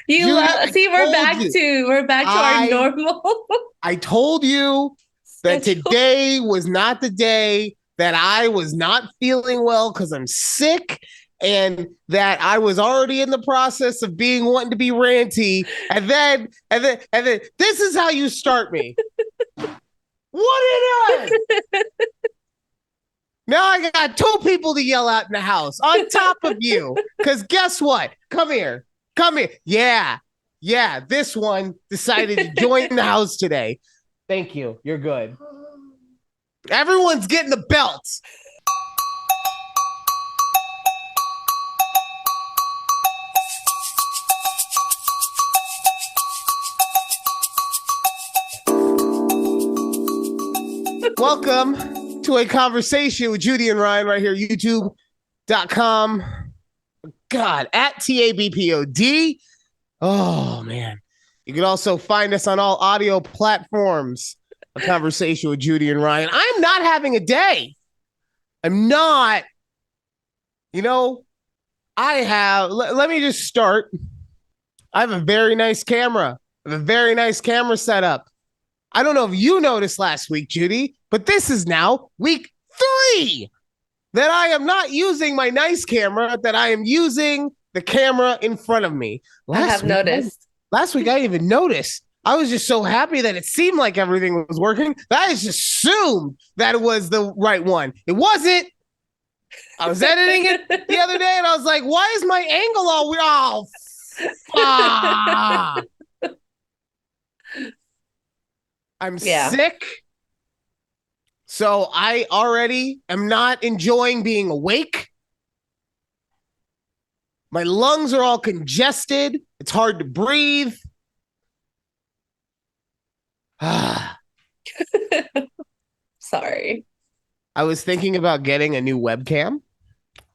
Judy, See, we're back to our I normal I told you that schedule. today was not the day that I was not feeling well because I'm sick and that I was already in the process of being wanting to be ranty. And then this is how you start me. What are you doing? Now I got two people to yell at in the house on top of you. Because guess what? Come here. Come here. Yeah. This one decided to join the house today. Thank you. You're good. Everyone's getting the belts. Welcome to a conversation with Judy and Ryan right here, youtube.com. God, at TABPOD. Oh, man. You can also find us on all audio platforms. A conversation with Judy and Ryan. I'm not having a day. I'm not. Let me just start. I have a very nice camera. I have a very nice camera setup. I don't know if you noticed last week, Judy, but this is now week 3 that I am not using my nice camera, that I am using the camera in front of me. I have noticed. Last week, I didn't even notice. I was just so happy that it seemed like everything was working that I just assumed that it was the right one. It wasn't. I was editing it the other day, and I was like, why is my angle all weird? Oh, fuck. I'm sick. So I already am not enjoying being awake. My lungs are all congested. It's hard to breathe. Sorry. I was thinking about getting a new webcam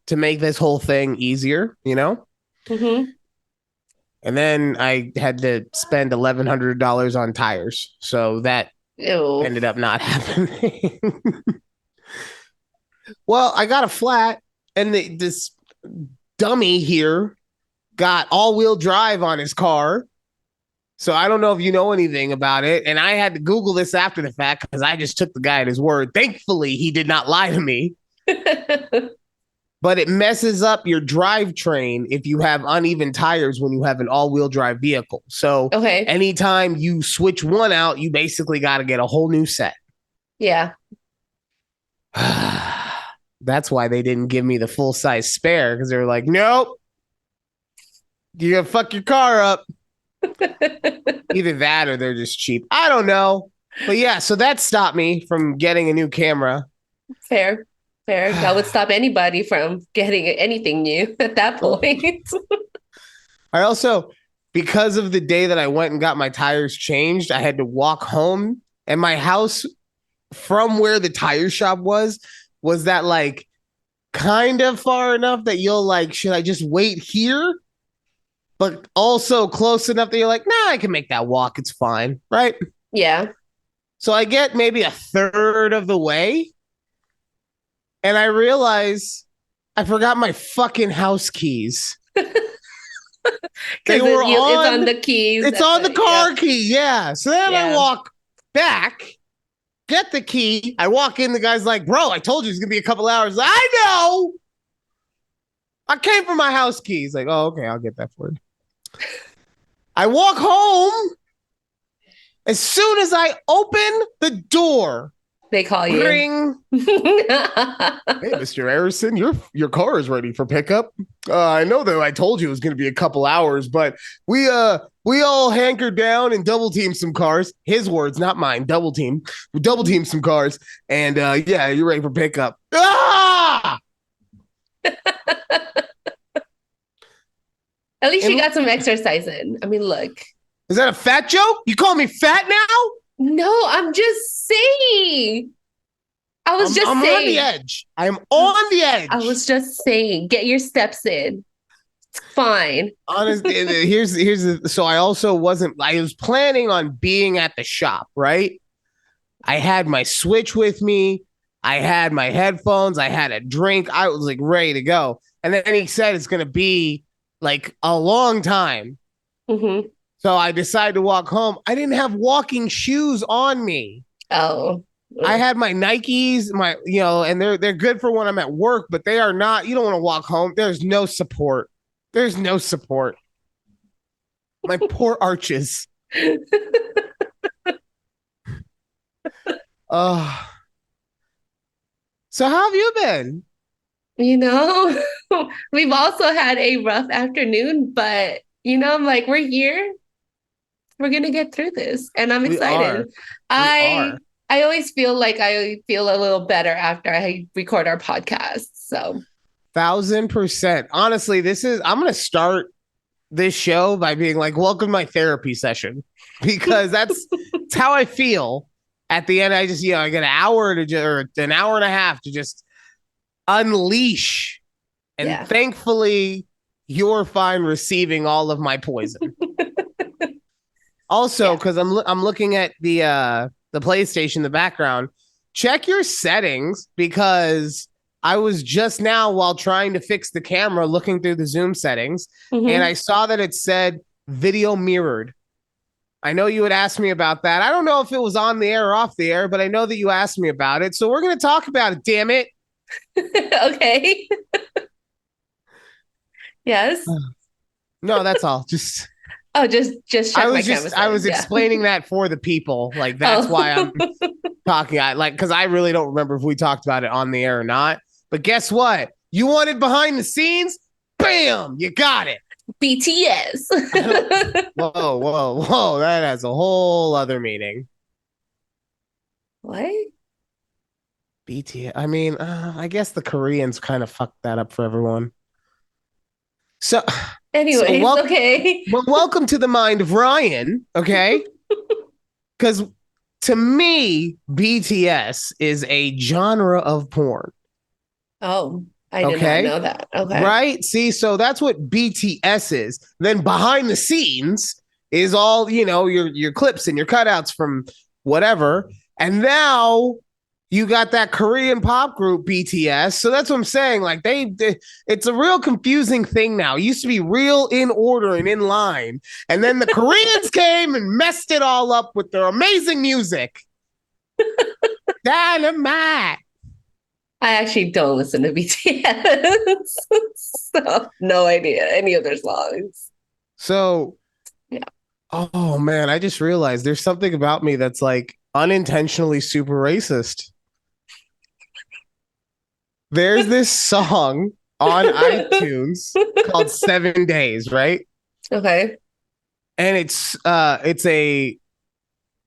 to make this whole thing easier, Mm-hmm. And then I had to spend $1,100 on tires. So that ended up not happening. Well, I got a flat, and this dummy here got all-wheel drive on his car. So I don't know if you know anything about it. And I had to Google this after the fact because I just took the guy at his word. Thankfully, he did not lie to me. But it messes up your drivetrain if you have uneven tires when you have an all-wheel drive vehicle. So anytime you switch one out, you basically got to get a whole new set. Yeah. That's why they didn't give me the full-size spare, because they were like, nope, you're going to fuck your car up. Either that or they're just cheap. I don't know. But yeah, so that stopped me from getting a new camera. Fair. That would stop anybody from getting anything new at that point. I also, because of the day that I went and got my tires changed, I had to walk home, and my house from where the tire shop was that like kind of far enough that you'll like, should I just wait here? But also close enough that you're like, nah, I can make that walk. It's fine. Right? Yeah. So I get maybe a third of the way, and I realize I forgot my fucking house keys. They were it's on the keys. It's on the car key. Yeah. So then I walk back, get the key. I walk in. The guy's like, bro, I told you it's going to be a couple hours. I know. I came for my house keys. Like, oh, okay, I'll get that for you. I walk home. As soon as I open the door, they call you. Ring. Hey, Mr. Harrison, your car is ready for pickup. I know that I told you it was going to be a couple hours, but we all hankered down and double teamed some cars. His words, not mine. Double team. We double teamed some cars, and yeah, you're ready for pickup. Ah! At least you got some exercise in. I mean, look. Is that a fat joke? You call me fat now? No, I'm just saying. I'm on the edge. I'm on the edge. I was just saying, get your steps in. It's fine. Honestly, so I was planning on being at the shop, right? I had my Switch with me. I had my headphones. I had a drink. I was like ready to go. And then he said it's going to be like a long time. Hmm. So I decided to walk home. I didn't have walking shoes on me. Oh. I Ugh. had my Nikes, and they're good for when I'm at work, but they are not. You don't want to walk home. There's no support. There's no support. My poor arches. Oh, so how have you been? You know, we've also had a rough afternoon, but I'm like, we're here. We're gonna get through this, and I'm We are. excited. We I are. I always feel like I feel a little better after I record our podcast. So 1,000%. Honestly, I'm gonna start this show by being like, welcome to my therapy session. Because that's how I feel. At the end, I just, I get an hour or an hour and a half to just unleash. And yeah, thankfully, you're fine receiving all of my poison. Also, yeah. because I'm looking at the PlayStation in the background, check your settings because I was just now while trying to fix the camera looking through the Zoom settings, and I Hmm. saw that it said video mirrored. I know you would ask me about that. I don't know if it was on the air or off the air, but I know that you asked me about it. So we're going to talk about it, damn it. Okay. Yes. No, that's all. Just Oh, just check my camera I settings. was Yeah. explaining that for the people. Like that's Oh, why I'm talking. I like because I really don't remember if we talked about it on the air or not. But guess what? You wanted behind the scenes? Bam! You got it. BTS. I don't. Whoa, whoa, whoa! That has a whole other meaning. What? BTS. I mean, I guess the Koreans kind of fucked that up for everyone. So, so Anyways, okay. welcome to the mind of Ryan. Okay, because to me, BTS is a genre of porn. Oh, I did not Okay. know that. Okay. Right. See, so that's what BTS is. Then behind the scenes is all, your clips and your cutouts from whatever. And now you got that Korean pop group BTS. So that's what I'm saying. Like it's a real confusing thing now. It used to be real in order and in line. And then the Koreans came and messed it all up with their amazing music. Dynamite. I actually don't listen to BTS. So no idea any of their songs. So Yeah. oh man, I just realized there's something about me that's like unintentionally super racist. There's this song on iTunes called 7 Days, right? Okay. And it's a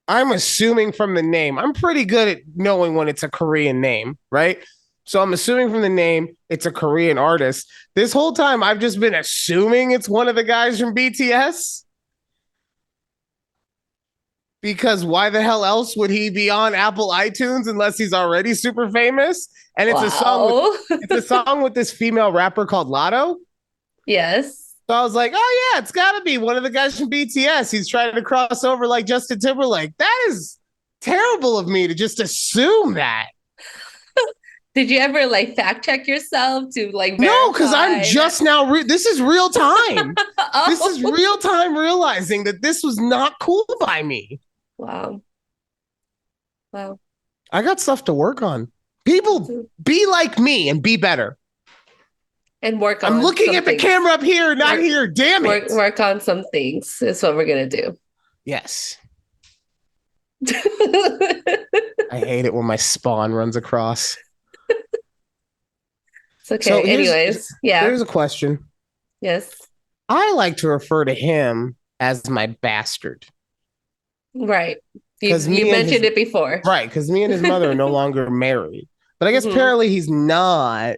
I'm assuming from the name. I'm pretty good at knowing when it's a Korean name, right? So I'm assuming from the name it's a Korean artist. This whole time I've just been assuming it's one of the guys from BTS. Because why the hell else would he be on Apple iTunes unless he's already super famous? And Wow. it's a song with this female rapper called Lotto. Yes. So I was like, oh yeah, it's got to be one of the guys from BTS. He's trying to cross over like Justin Timberlake. That is terrible of me to just assume that. Did you ever like fact check yourself to like No, because I'm verify that? just now. This is real time. This is Oh, real time realizing that this was not cool by me. wow. Wow. I got stuff to work on. People be like me and be better. And work I'm on looking some at the things. camera up here, not Work, here. Damn it. work on some things is what we're gonna do. Yes. It's I hate it when my spawn runs across. okay. So Anyways, yeah. here's a question. Yes. I like to refer to him as my bastard. Right. Because You me and his mentioned it before. right, because me and his mother are no longer married. But I guess Hmm. apparently he's not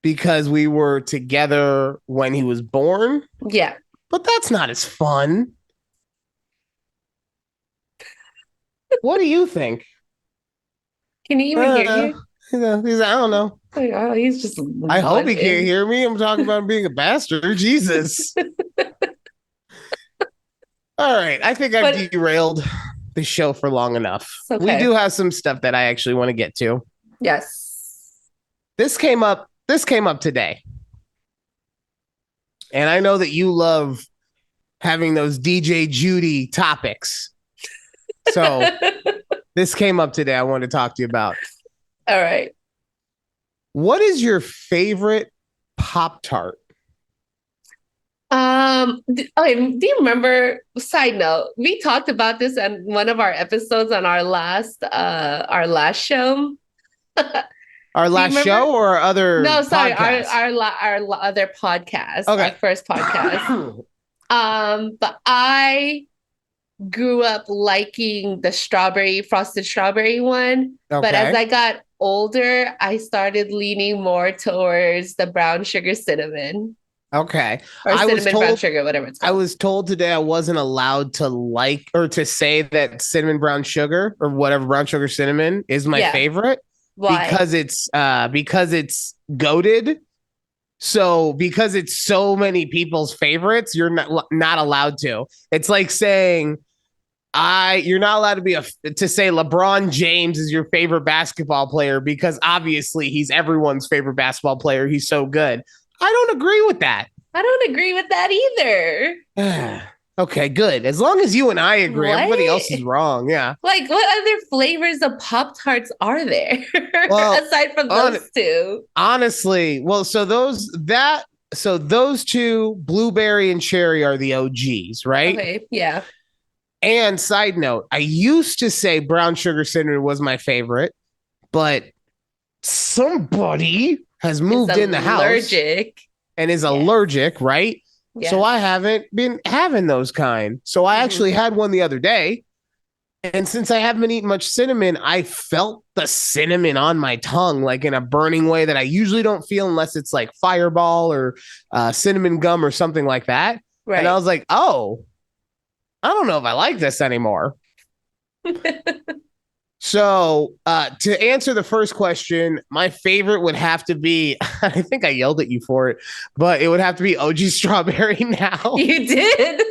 because we were together when he was born. Yeah. But that's not as fun. What do you think? Can he even hear Uh, you? I don't know. Like, oh, he's just I hope he can't bugging. hear me. I'm talking about being a bastard. Jesus. All right. I think I've But derailed the show for long enough. it's We do okay. have some stuff that I actually want to get to. Yes. This came up today. And I know that you love having those DJ Judy topics. So this came up today. I wanted to talk to you about. All right. What is your favorite Pop Tart? Okay, do you remember, side note, we talked about this on one of our episodes on our last show. Our Do you last remember? show or our other No, sorry, podcast? our other podcast, our Okay. first podcast. But I grew up liking the strawberry, frosted strawberry one. But as Okay. I got older, I started leaning more towards the brown sugar cinnamon Okay. or I was cinnamon brown told sugar, whatever it's I called. was told today I wasn't allowed to like or to say that cinnamon brown sugar or whatever brown sugar cinnamon is my Yeah. favorite Why? because it's goaded. So because it's so many people's favorites, you're not allowed to. It's like saying you're not allowed to to say LeBron James is your favorite basketball player because obviously he's everyone's favorite basketball player. He's so good. I don't agree with that. I don't agree with that either. Okay, good. As long as you and I agree, everybody else What? is wrong. Yeah. Like, what other flavors of Pop Tarts are there Well, aside from on, those two? honestly, so those two, blueberry and cherry, are the OGs, right? Okay, yeah. And side note, I used to say brown sugar cinnamon was my favorite, but somebody has It's moved in the house allergic. and is Yes. allergic, right? So Yes. I haven't been having those kind. So I Mhm. actually had one the other day. And since I haven't been eating much cinnamon, I felt the cinnamon on my tongue, like in a burning way that I usually don't feel unless it's like Fireball or cinnamon gum or something like that. And I Right. was like, oh, I don't know if I like this anymore. So, to answer the first question, my favorite would have to be I think I yelled at you for it, but it would have to be OG Strawberry now. You did.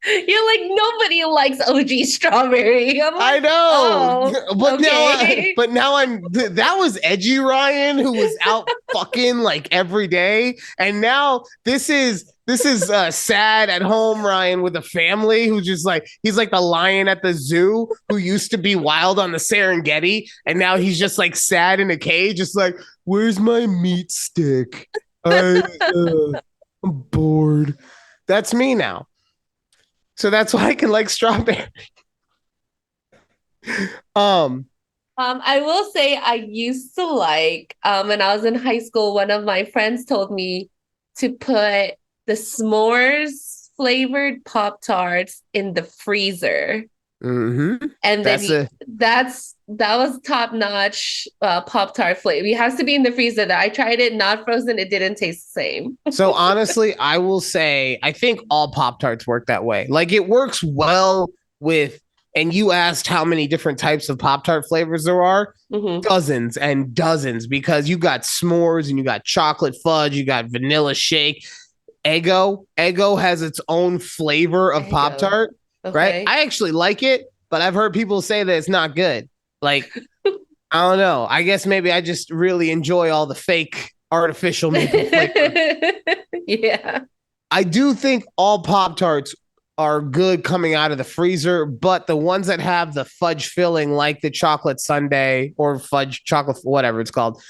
You're like, nobody likes OG strawberry. I'm I like, know, oh, but okay. now that was edgy Ryan who was out fucking like every day, and now this is sad at home Ryan with a family who's just like he's like the lion at the zoo who used to be wild on the Serengeti, and now he's just like sad in a cage, just like where's my meat stick? I'm bored. That's me now. So that's why I can like strawberry. Um, I will say I used to like, when I was in high school, one of my friends told me to put the s'mores flavored Pop Tarts in the freezer. mm-hmm. And then That's a that was top notch Pop Tart flavor. It has to be in the freezer. That I tried it not frozen. It didn't taste the same. so honestly, I will say I think all Pop Tarts work that way. Like it works well with, and you asked how many different types of Pop Tart flavors there are. Hmm. Dozens and dozens because you got s'mores and you got chocolate fudge, you got vanilla shake. Eggo has its own flavor of Pop Eggo. Tart, right? Okay. I actually like it, but I've heard people say that it's not good. Like, I don't know. I guess maybe I just really enjoy all the fake artificial maple flavor. Yeah. I do think all Pop Tarts are good coming out of the freezer, but the ones that have the fudge filling, like the chocolate sundae or fudge chocolate, whatever it's called,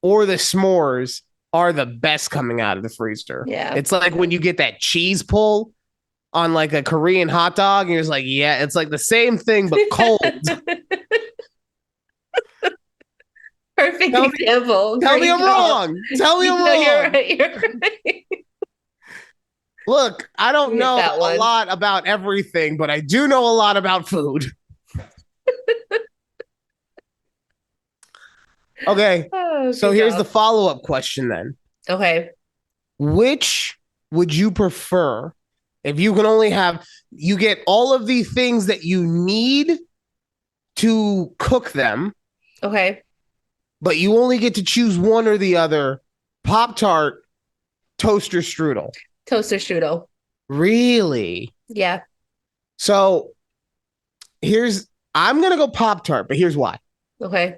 or the s'mores, are the best coming out of the freezer. Yeah. It's like when you get that cheese pull on like a Korean hot dog, and you're just like, yeah, it's like the same thing but cold. Perfect tell me, example. tell me Great I'm job. wrong. Tell me I'm No, you're wrong. right. You're right. Look, I don't You hit know that a one. lot about everything, but I do know a lot about food. Okay, Oh, so good here's the job. follow-up question then. Okay. Which would you prefer if you can only have, you get all of the things that you need to cook them, Okay. but you only get to choose one or the other: Pop Tart, toaster strudel? Toaster strudel. Really? Yeah. So I'm going to go Pop Tart, but here's why. Okay.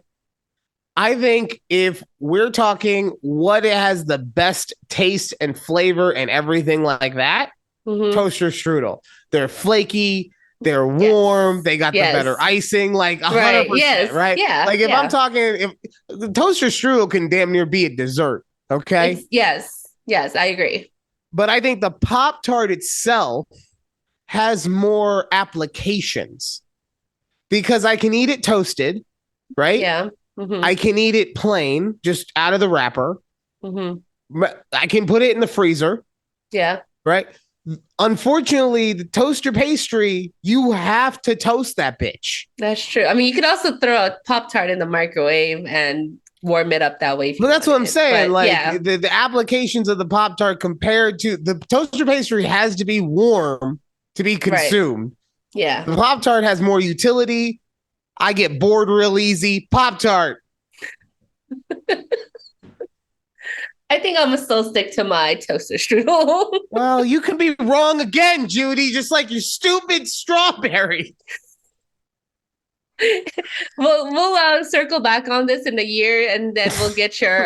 I think if we're talking what it has the best taste and flavor and everything like that, Mm-hmm. toaster strudel. They're flaky, they're warm, Yes. they got the better Yes. icing, like Right. 100%, Yes. right? Yeah. Like if I'm Yeah. talking, if the toaster strudel can damn near be a dessert, okay? It's yes. Yes, I agree. But I think the Pop Tart itself has more applications because I can eat it toasted, right? Yeah. Mm-hmm. I can eat it plain, just out of the wrapper. Mm-hmm. I can put it in the freezer, Yeah. right? Unfortunately, the toaster pastry, you have to toast that bitch. That's true. I mean, you could also throw a Pop Tart in the microwave and warm it up that way if But you that's what I'm wanted. saying. But Like yeah, the applications of the Pop Tart compared to the toaster pastry has to be warm to be right. consumed. Yeah. The Pop Tart has more utility. I get bored real easy. Pop Tart. I think I'm gonna still stick to my toaster strudel. Well, you can be wrong again, Judy, just like your stupid strawberry. We'll circle back on this in a year, and then we'll get your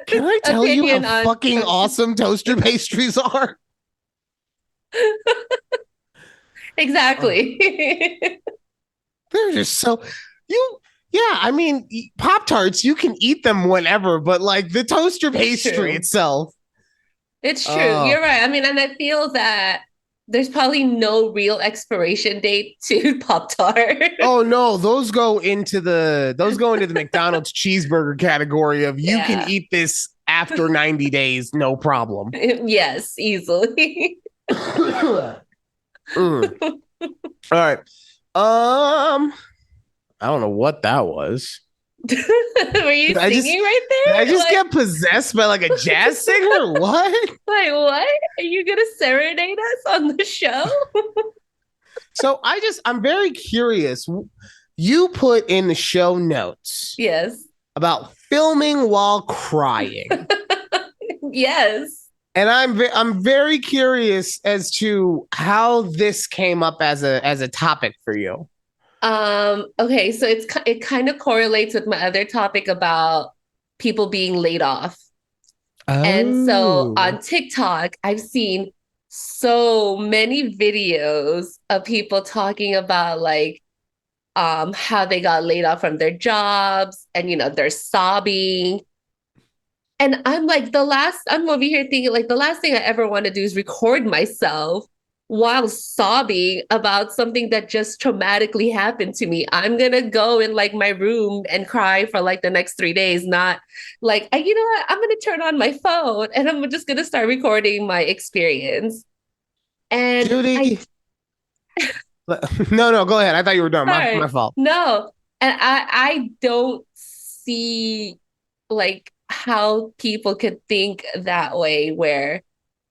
Can I tell you how opinion on fucking toaster. awesome toaster pastries are? Oh, Exactly. they're just so you. Yeah, I mean, Pop Tarts, you can eat them whenever, but like the toaster It's pastry true. itself. It's true. Oh, You're right. I mean, and I feel that there's probably no real expiration date to Pop Tart. oh no, those go into the McDonald's cheeseburger category of you can Yeah. eat this after 90 days, no problem. Yes, easily. Mm. All right. I don't know what that was. Were you Did I just singing right did I there? just get possessed by like a jazz singer? What? Like what? Are you gonna serenade us on the show? So I'm very curious. You put in the show notes Yes. about filming while crying. Yes. And I'm very curious as to how this came up as a topic for you. Okay, so it kind of correlates with my other topic about people being laid off. And so Oh. on TikTok, I've seen so many videos of people talking about like how they got laid off from their jobs and they're sobbing. And I'm like, I'm over here thinking, like, the last thing I ever want to do is record myself while sobbing about something that just traumatically happened to me. I'm going to go in like my room and cry for like the next 3 days, not like, you know what? I'm going to turn on my phone and I'm just going to start recording my experience. And Judy. No, no, go ahead. I thought you were done. My sorry, fault. no. And I don't see like how people could think that way where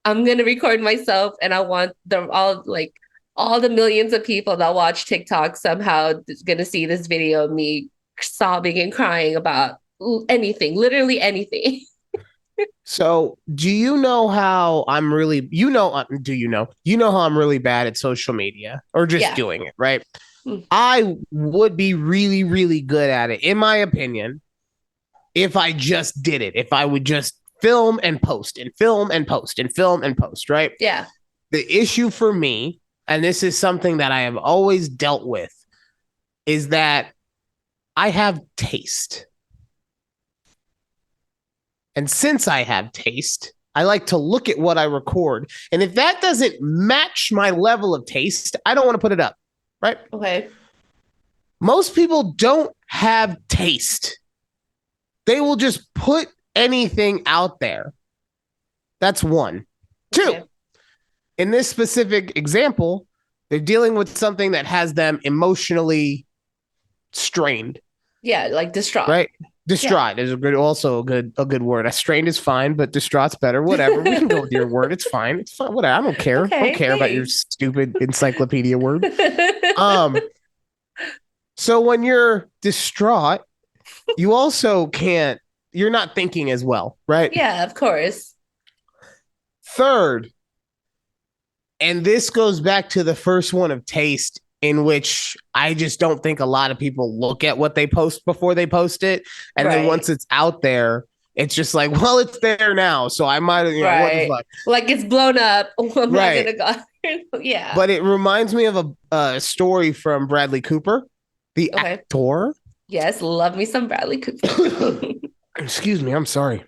I'm gonna record myself and I want all the millions of people that watch TikTok somehow gonna see this video of me sobbing and crying about anything, literally anything. So, do you know how I'm really, do you know how I'm really bad at social media or just Yeah. doing it, right? I would be really, really good at it, in my opinion, if I just did it, if I would just film and post and film and post and film and post, right? Yeah. The issue for me, and this is something that I have always dealt with, is that I have taste. And since I have taste, I like to look at what I record. And if that doesn't match my level of taste, I don't want to put it up, right? Okay. Most people don't have taste. They will just put anything out there. That's one. Okay. Two, in this specific example, they're dealing with something that has them emotionally strained. Yeah, like distraught. Right? Distraught is also a good word. Strained is fine, but distraught's better. Whatever. We can go with your word. It's fine. It's fine. Whatever. I don't care. Okay, I don't care about your thanks. stupid encyclopedia word. Um, so when you're distraught, you also can't, you're not thinking as well, right? Yeah, of course. Third, and this goes back to the first one of taste, in which I just don't think a lot of people look at what they post before they post it. And then Right. once it's out there, it's just like, well, it's there now. So I might, what the Right. fuck? Like it's blown up. I'm not Right. gonna go. Yeah. But it reminds me of a story from Bradley Cooper, the Okay. actor. Yes, love me some Bradley Cooper. Excuse me, I'm sorry.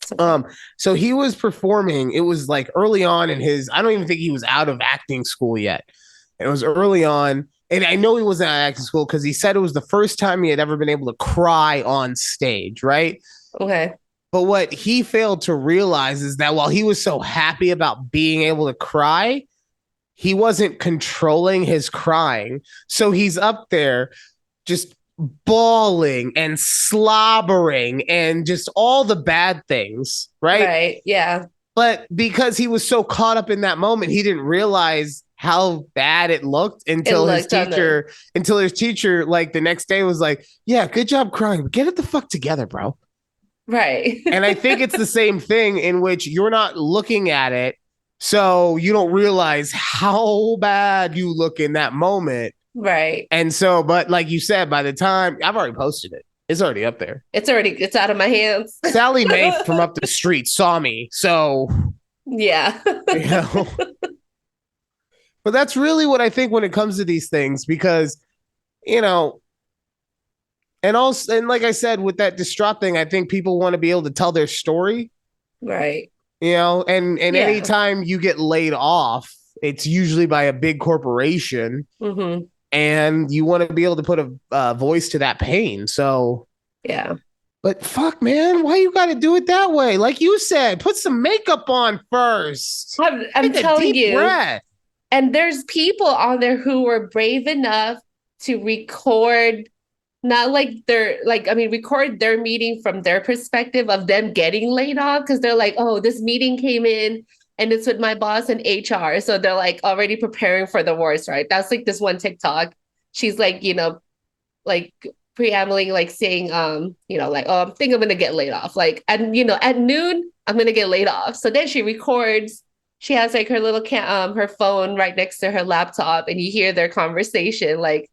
It's okay. Um, so he was performing, it was like early on in his, I don't even think he was out of acting school yet. It was early on. And I know he wasn't out of acting school because he said it was the first time he had ever been able to cry on stage, right? Okay. But what he failed to realize is that while he was so happy about being able to cry, he wasn't controlling his crying. So he's up there just bawling and slobbering and just all the bad things, right? Right. Yeah. But because he was so caught up in that moment, he didn't realize how bad it looked It until looked on the his teacher, like the next day was like, yeah, good job crying, but get it the fuck together, bro. right. And I think it's the same thing in which you're not looking at it. So you don't realize how bad you look in that moment. right. And so, but like you said, by the time I've already posted it, it's already up there. It's out of my hands. Sally Mae from up the street saw me. So, yeah. you know, but that's really what I think when it comes to these things, because, you know, and also, and like I said, with that distraught thing, I think people want to be able to tell their story, right. you know, and Yeah. anytime you get laid off, it's usually by a big corporation, Mm-hmm. and you want to be able to put a voice to that pain. So, Yeah. but fuck, man, why you got to do it that way? Like you said, put some makeup on first. I'm Take a telling deep you, breath. and there's people on there who were brave enough to record, not like they're like, I mean, record their meeting from their perspective of them getting laid off because they're like, oh, this meeting came in and it's with my boss and HR. So they're like already preparing for the worst, right? That's like this one TikTok. She's like, like preambling, like saying, like, oh, I think I'm gonna get laid off. Like, and at noon, I'm gonna get laid off. So then she records. She has like her little her phone right next to her laptop, and you hear their conversation. Like,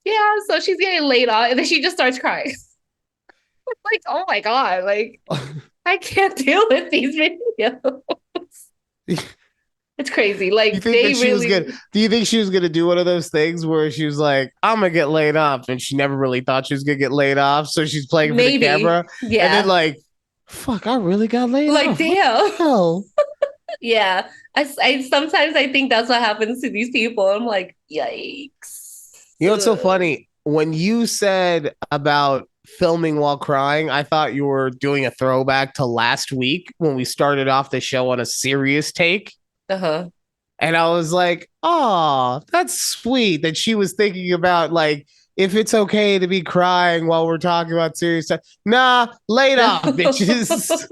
yeah, so she's getting laid off, and then she just starts crying. Like, oh my god, like I can't deal with these videos. It's crazy. You Like think they that she was really good? Do you think she was gonna do one of those things where she was like, "I'm gonna get laid off," and she never really thought she was gonna get laid off, so she's playing for the maybe, camera, and then yeah. like, "Fuck, I really got laid Like off. What damn. the hell?" Yeah. I sometimes I think that's what happens to these people. I'm like, yikes. You know what's so funny? When you said about filming while crying, I thought you were doing a throwback to last week when we started off the show on a serious take. Uh-huh. And I was like, oh, that's sweet that she was thinking about like if it's okay to be crying while we're talking about serious stuff. Nah, laid off, bitches.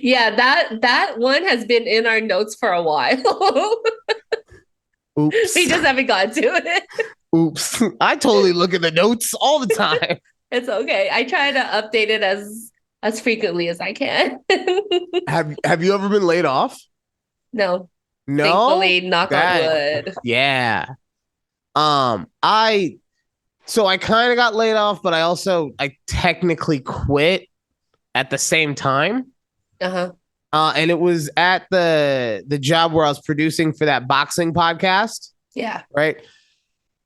Yeah, that one has been in our notes for a while. Oops. We just haven't gotten to it. Oops. I totally look at the notes all the time. It's okay. I try to update it as frequently as I can. Have you ever been laid off? No, No? thankfully, knock on That wood. yeah. I so I kind of got laid off, but I technically quit at the same time. Uh-huh. And it was at the job where I was producing for that boxing podcast, Yeah. right?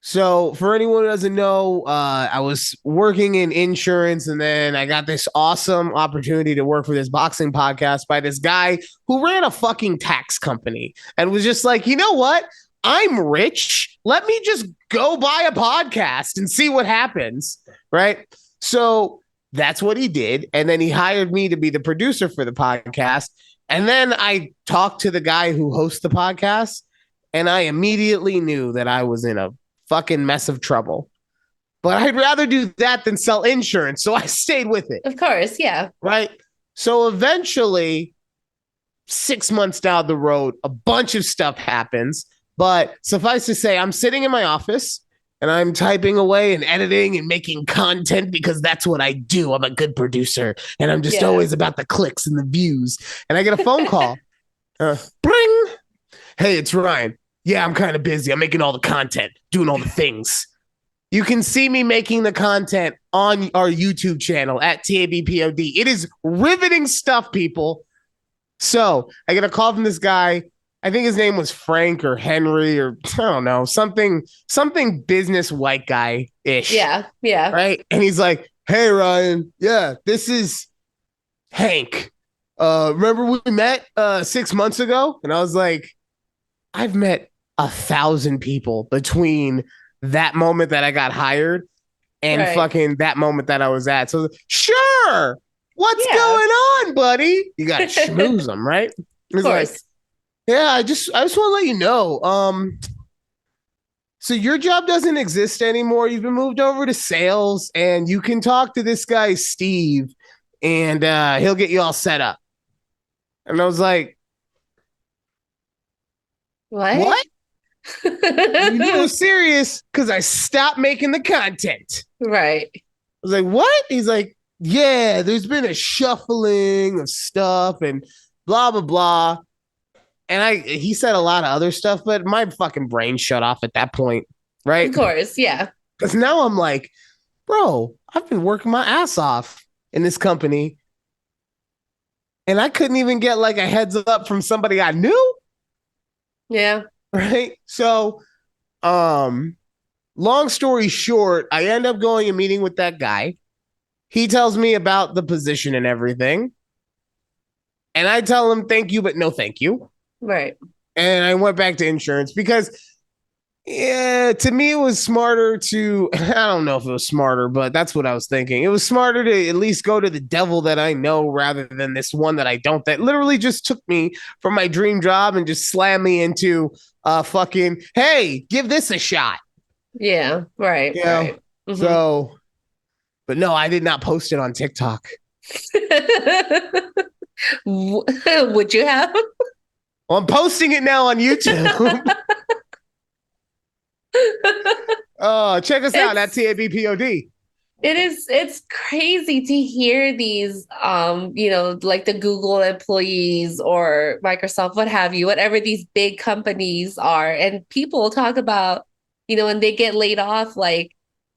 So for anyone who doesn't know, I was working in insurance, and then I got this awesome opportunity to work for this boxing podcast by this guy who ran a fucking tax company and was just like, you know what? I'm rich. Let me just go buy a podcast and see what happens, right? So that's what he did. And then he hired me to be the producer for the podcast. And then I talked to the guy who hosts the podcast, and I immediately knew that I was in a fucking mess of trouble. But I'd rather do that than sell insurance. So I stayed with it. Of course, yeah. Right. So eventually, 6 months down the road, a bunch of stuff happens. But suffice to say, I'm sitting in my office and I'm typing away and editing and making content because that's what I do. I'm a good producer and I'm just Yeah. always about the clicks and the views. And I get a phone call. Bring. Hey, it's Ryan. Yeah, I'm kind of busy. I'm making all the content, doing all the things. You can see me making the content on our YouTube channel at TABPOD. It is riveting stuff, people. So I get a call from this guy. I think his name was Frank or Henry or I don't know, something business white guy ish. Yeah, yeah, Right. And he's like, hey, Ryan. Yeah, this is Hank. Remember we met 6 months ago? And I was like, I've met 1,000 people between that moment that I got hired and right. fucking that moment that I was at. So sure, what's Yeah. going on, buddy? You got to schmooze Of them, right? He's like, course. yeah, I just want to let you know. So your job doesn't exist anymore. You've been moved over to sales, and you can talk to this guy Steve, and he'll get you all set up. And I was like, What? what? You knew it was serious because I stopped making the content. Right. I was like, what? He's like, yeah, there's been a shuffling of stuff and blah, blah, blah. And he said a lot of other stuff, but my fucking brain shut off at that point, Of right? course. Yeah. Because now I'm like, bro, I've been working my ass off in this company and I couldn't even get like a heads up from somebody I knew, Yeah. right? So, um, long story short, I end up going and meeting with that guy. He tells me about the position and everything. And I tell him thank you, but no thank you. Right. And I went back to insurance because yeah, to me it was smarter to I don't know if it was smarter, but that's what I was thinking. It was smarter to at least go to the devil that I know rather than this one that I don't that literally just took me from my dream job and just slammed me into fucking hey, give this a shot. Yeah. Right. You know? Right. Hmm. So but no, I did not post it on TikTok. Would you have? Well, I'm posting it now on YouTube. Check us out at It's TABPOD. it's crazy to hear these like the Google employees or Microsoft, what have you, whatever these big companies are, and people talk about, when they get laid off, like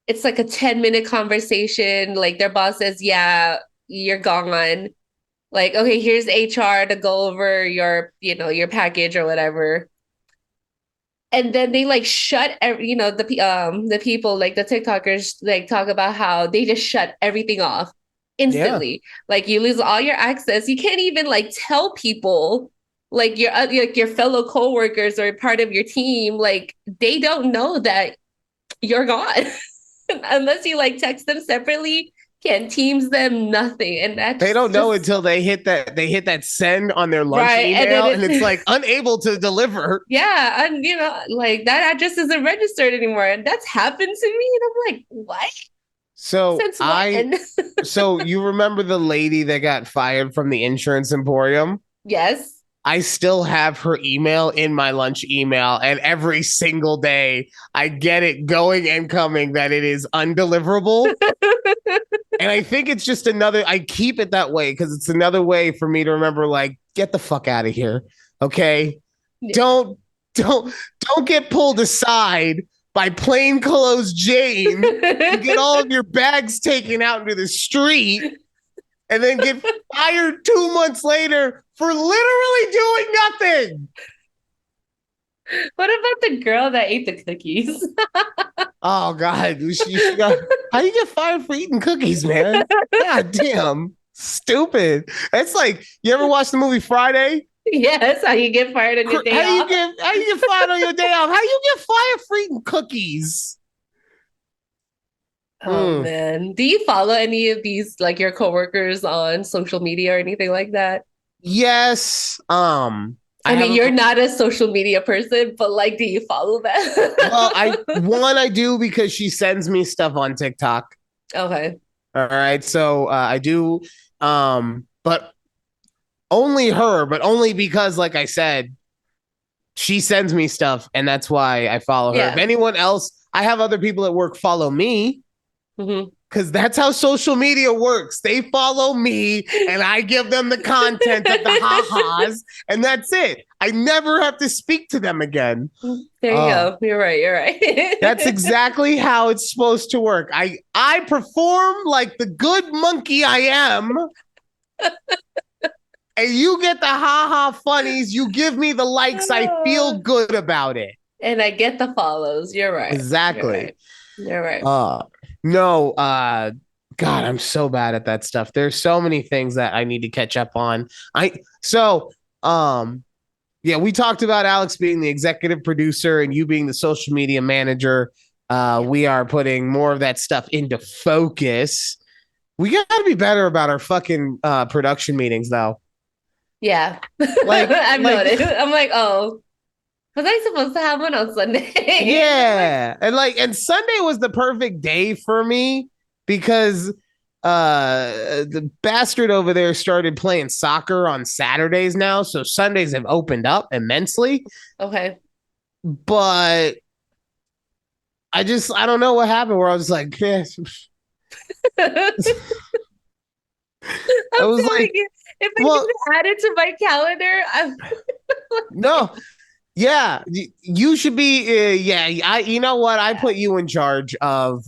it's like a 10-minute conversation, like their boss says, yeah, you're gone. Like, okay, here's HR to go over your package or whatever. And then they like shut the people like the TikTokers like talk about how they just shut everything off Yeah. instantly. Like you lose all your access. You can't even like tell people like your fellow coworkers or part of your team, like they don't know that you're gone unless you like text them separately. Can't Teams them, nothing, and They that's don't know just until they hit that send on their lunch right. And then email and it's like unable to deliver. yeah, and like that address isn't registered anymore, and that's happened to me, and I'm like, what? So Since I when? so you remember the lady that got fired from the insurance emporium? Yes. I still have her email in my lunch email, and every single day I get it going and coming that it is undeliverable. And I think it's just I keep it that way because it's another way for me to remember, like, get the fuck out of here. Okay. Yeah. Don't, don't, don't get pulled aside by plainclothes Jane and get all of your bags taken out into the street and then get fired 2 months later for literally doing nothing. What about the girl that ate the cookies? Oh God, how do you get fired for eating cookies, man? God damn, stupid. It's like you ever watch the movie Friday? Yes, how you get fired on your day off. How you get fired on your day off? How you get fired for eating cookies? Oh Mm. man. Do you follow any of these like your coworkers on social media or anything like that? Yes. I I have mean, a you're not a social media person, but like, do you follow well, that? I do because she sends me stuff on TikTok. Okay. All right, so I do, but only her, but only because, like I said, she sends me stuff, and that's why I follow her. If Yeah. anyone else, I have other people at work follow me, Hmm. because that's how social media works. They follow me and I give them the content of the ha-has, and that's it. I never have to speak to them again. There you go. You're right. You're That's right. exactly how it's supposed to work. I perform like the good monkey I am, and you get the ha-ha funnies. You give me the likes. I feel good about it. And I get the follows. You're right. You're Exactly. right. You're right. No, God, I'm so bad at that stuff. There's so many things that I need to catch up on. Yeah, we talked about Alex being the executive producer and you being the social media manager. We are putting more of that stuff into focus. We got to be better about our fucking production meetings, though. Yeah. Like, I've noticed. I'm like, oh, was I supposed to have one on Sunday? Yeah. And Sunday was the perfect day for me because the bastard over there started playing soccer on Saturdays now, so Sundays have opened up immensely. Okay. But I don't know what happened where I was like, I was like, if I can add it to my calendar, no. Yeah, you should be. You know what? I put you in charge of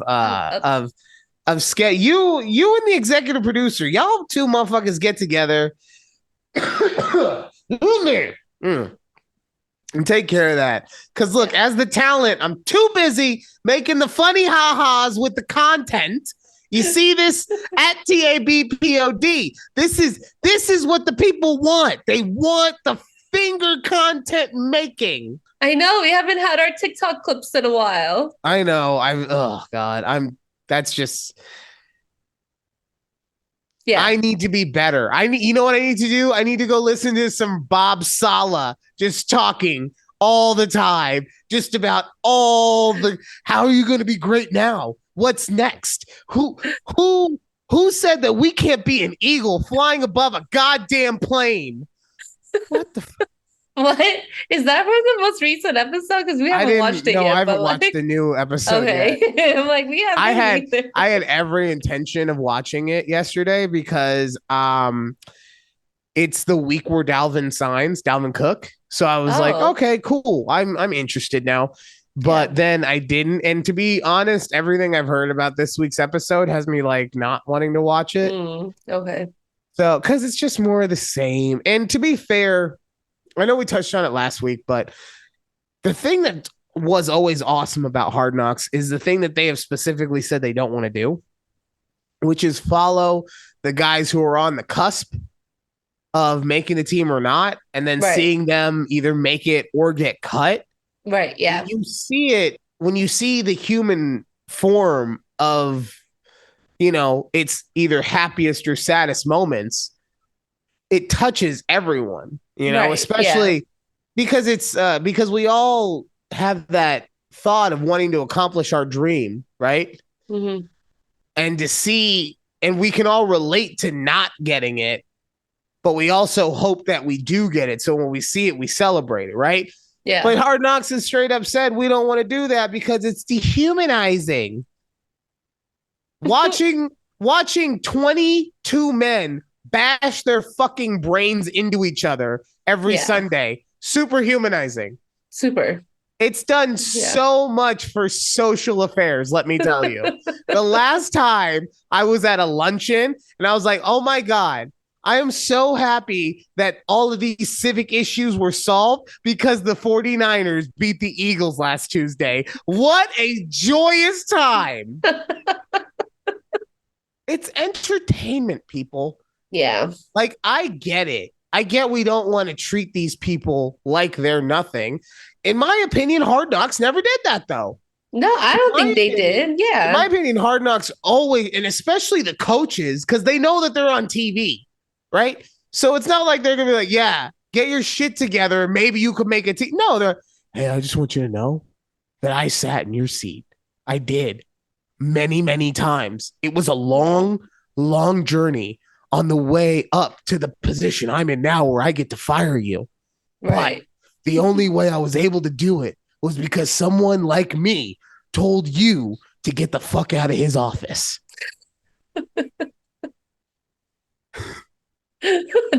you and the executive producer. Y'all two motherfuckers get together and take care of that. Because look, as the talent, I'm too busy making the funny ha-has with the content. You see this at TABPOD. This is what the people want. They want the finger content making. I know we haven't had our TikTok clips in a while. I know. That's just. Yeah. I need to be better. You know what I need to do? I need to go listen to some Bob Sala just talking all the time, just about how are you going to be great now? What's next? Who said that we can't be an eagle flying above a goddamn plane? What the What is that from the most recent episode? Because we haven't watched it yet. No, I haven't watched the new episode yet. I'm like, we haven't. I had every intention of watching it yesterday because it's the week where Dalvin Cook. So I was like, okay, cool. I'm interested now. But then I didn't. And to be honest, everything I've heard about this week's episode has me like not wanting to watch it. Okay. So, because it's just more of the same. And to be fair, I know we touched on it last week, but the thing that was always awesome about Hard Knocks is the thing that they have specifically said they don't want to do, which is follow the guys who are on the cusp of making the team or not, and then seeing them either make it or get cut. Right. Yeah. You see it when you see the human form of, it's either happiest or saddest moments. It touches everyone, especially because it's because we all have that thought of wanting to accomplish our dream, right? Mm-hmm. And to see, and we can all relate to not getting it, but we also hope that we do get it. So when we see it, we celebrate it, right? Yeah. But Hard Knocks has straight up said we don't want to do that because it's dehumanizing. Watching 22 men bash their fucking brains into each other every Sunday. Super humanizing. Super. It's done so much for social affairs, let me tell you. The last time I was at a luncheon and I was like, oh my God, I am so happy that all of these civic issues were solved because the 49ers beat the Eagles last Tuesday. What a joyous time. It's entertainment, people. Yeah. Like, I get it. I get we don't want to treat these people like they're nothing. In my opinion, Hard Knocks never did that, though. No, I don't think they did. Yeah. In my opinion, Hard Knocks always, and especially the coaches, because they know that they're on TV, right? So it's not like they're going to be like, yeah, get your shit together. Maybe you could make a team. No, they're, hey, I just want you to know that I sat in your seat. I did many, many times. It was a long, long journey on the way up to the position I'm in now where I get to fire you. Right. But the only way I was able to do it was because someone like me told you to get the fuck out of his office.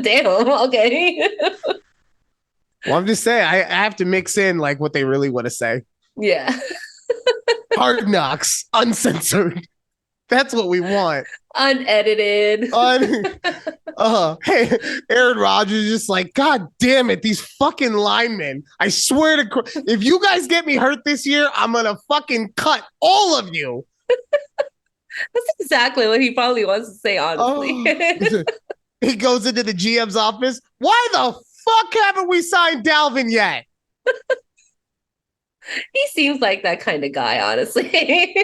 Damn. Okay. Well, I'm just saying, I have to mix in like what they really want to say. Yeah. Hard Knocks, uncensored. That's what we want. Unedited. Un- hey, Aaron Rodgers is just like, God damn it, these fucking linemen. I swear to, if you guys get me hurt this year, I'm gonna fucking cut all of you. That's exactly what he probably wants to say, honestly. Oh, he goes into the GM's office. Why the fuck haven't we signed Dalvin yet? He seems like that kind of guy, honestly.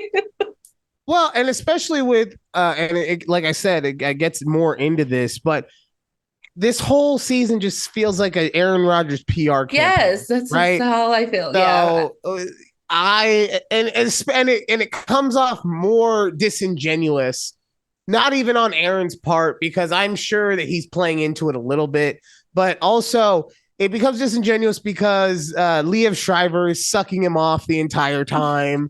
Well, and especially with, like I said, it gets more into this, but this whole season just feels like an Aaron Rodgers PR campaign, Yes, that's right? how I feel. Yeah. So I and it comes off more disingenuous, not even on Aaron's part, because I'm sure that he's playing into it a little bit, but also it becomes disingenuous because Liev Schreiber is sucking him off the entire time,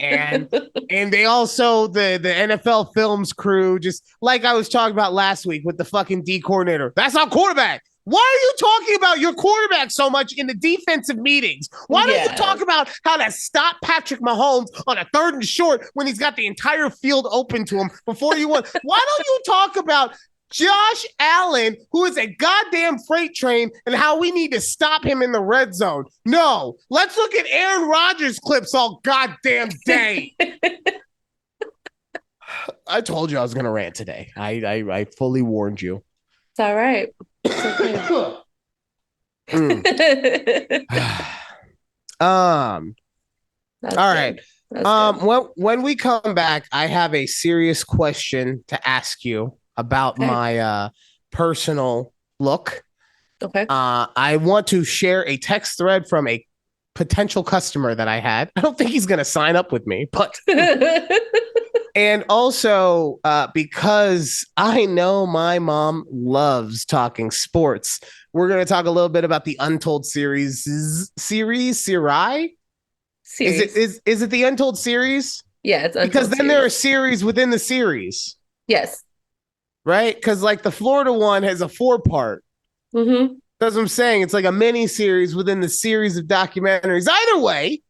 and they also the NFL Films crew, just like I was talking about last week with the fucking D coordinator. That's our quarterback. Why are you talking about your quarterback so much in the defensive meetings? Why don't you talk about how to stop Patrick Mahomes on a 3rd and short when he's got the entire field open to him before you won? Why don't you talk about Josh Allen, who is a goddamn freight train, and how we need to stop him in the red zone? No, let's look at Aaron Rodgers clips all goddamn day. I told you I was going to rant today. I fully warned you. It's all right. It's okay. All right. When we come back, I have a serious question to ask you about my personal look. Okay. I want to share a text thread from a potential customer that I had. I don't think he's going to sign up with me, but and also because I know my mom loves talking sports, we're going to talk a little bit about the Untold series. Series? Is it the Untold series? Yeah, it's Untold because then series. there are series within the series. Yes. Right? Because like the Florida one has a 4-part. Mm-hmm. That's what I'm saying. It's like a mini series within the series of documentaries. Either way,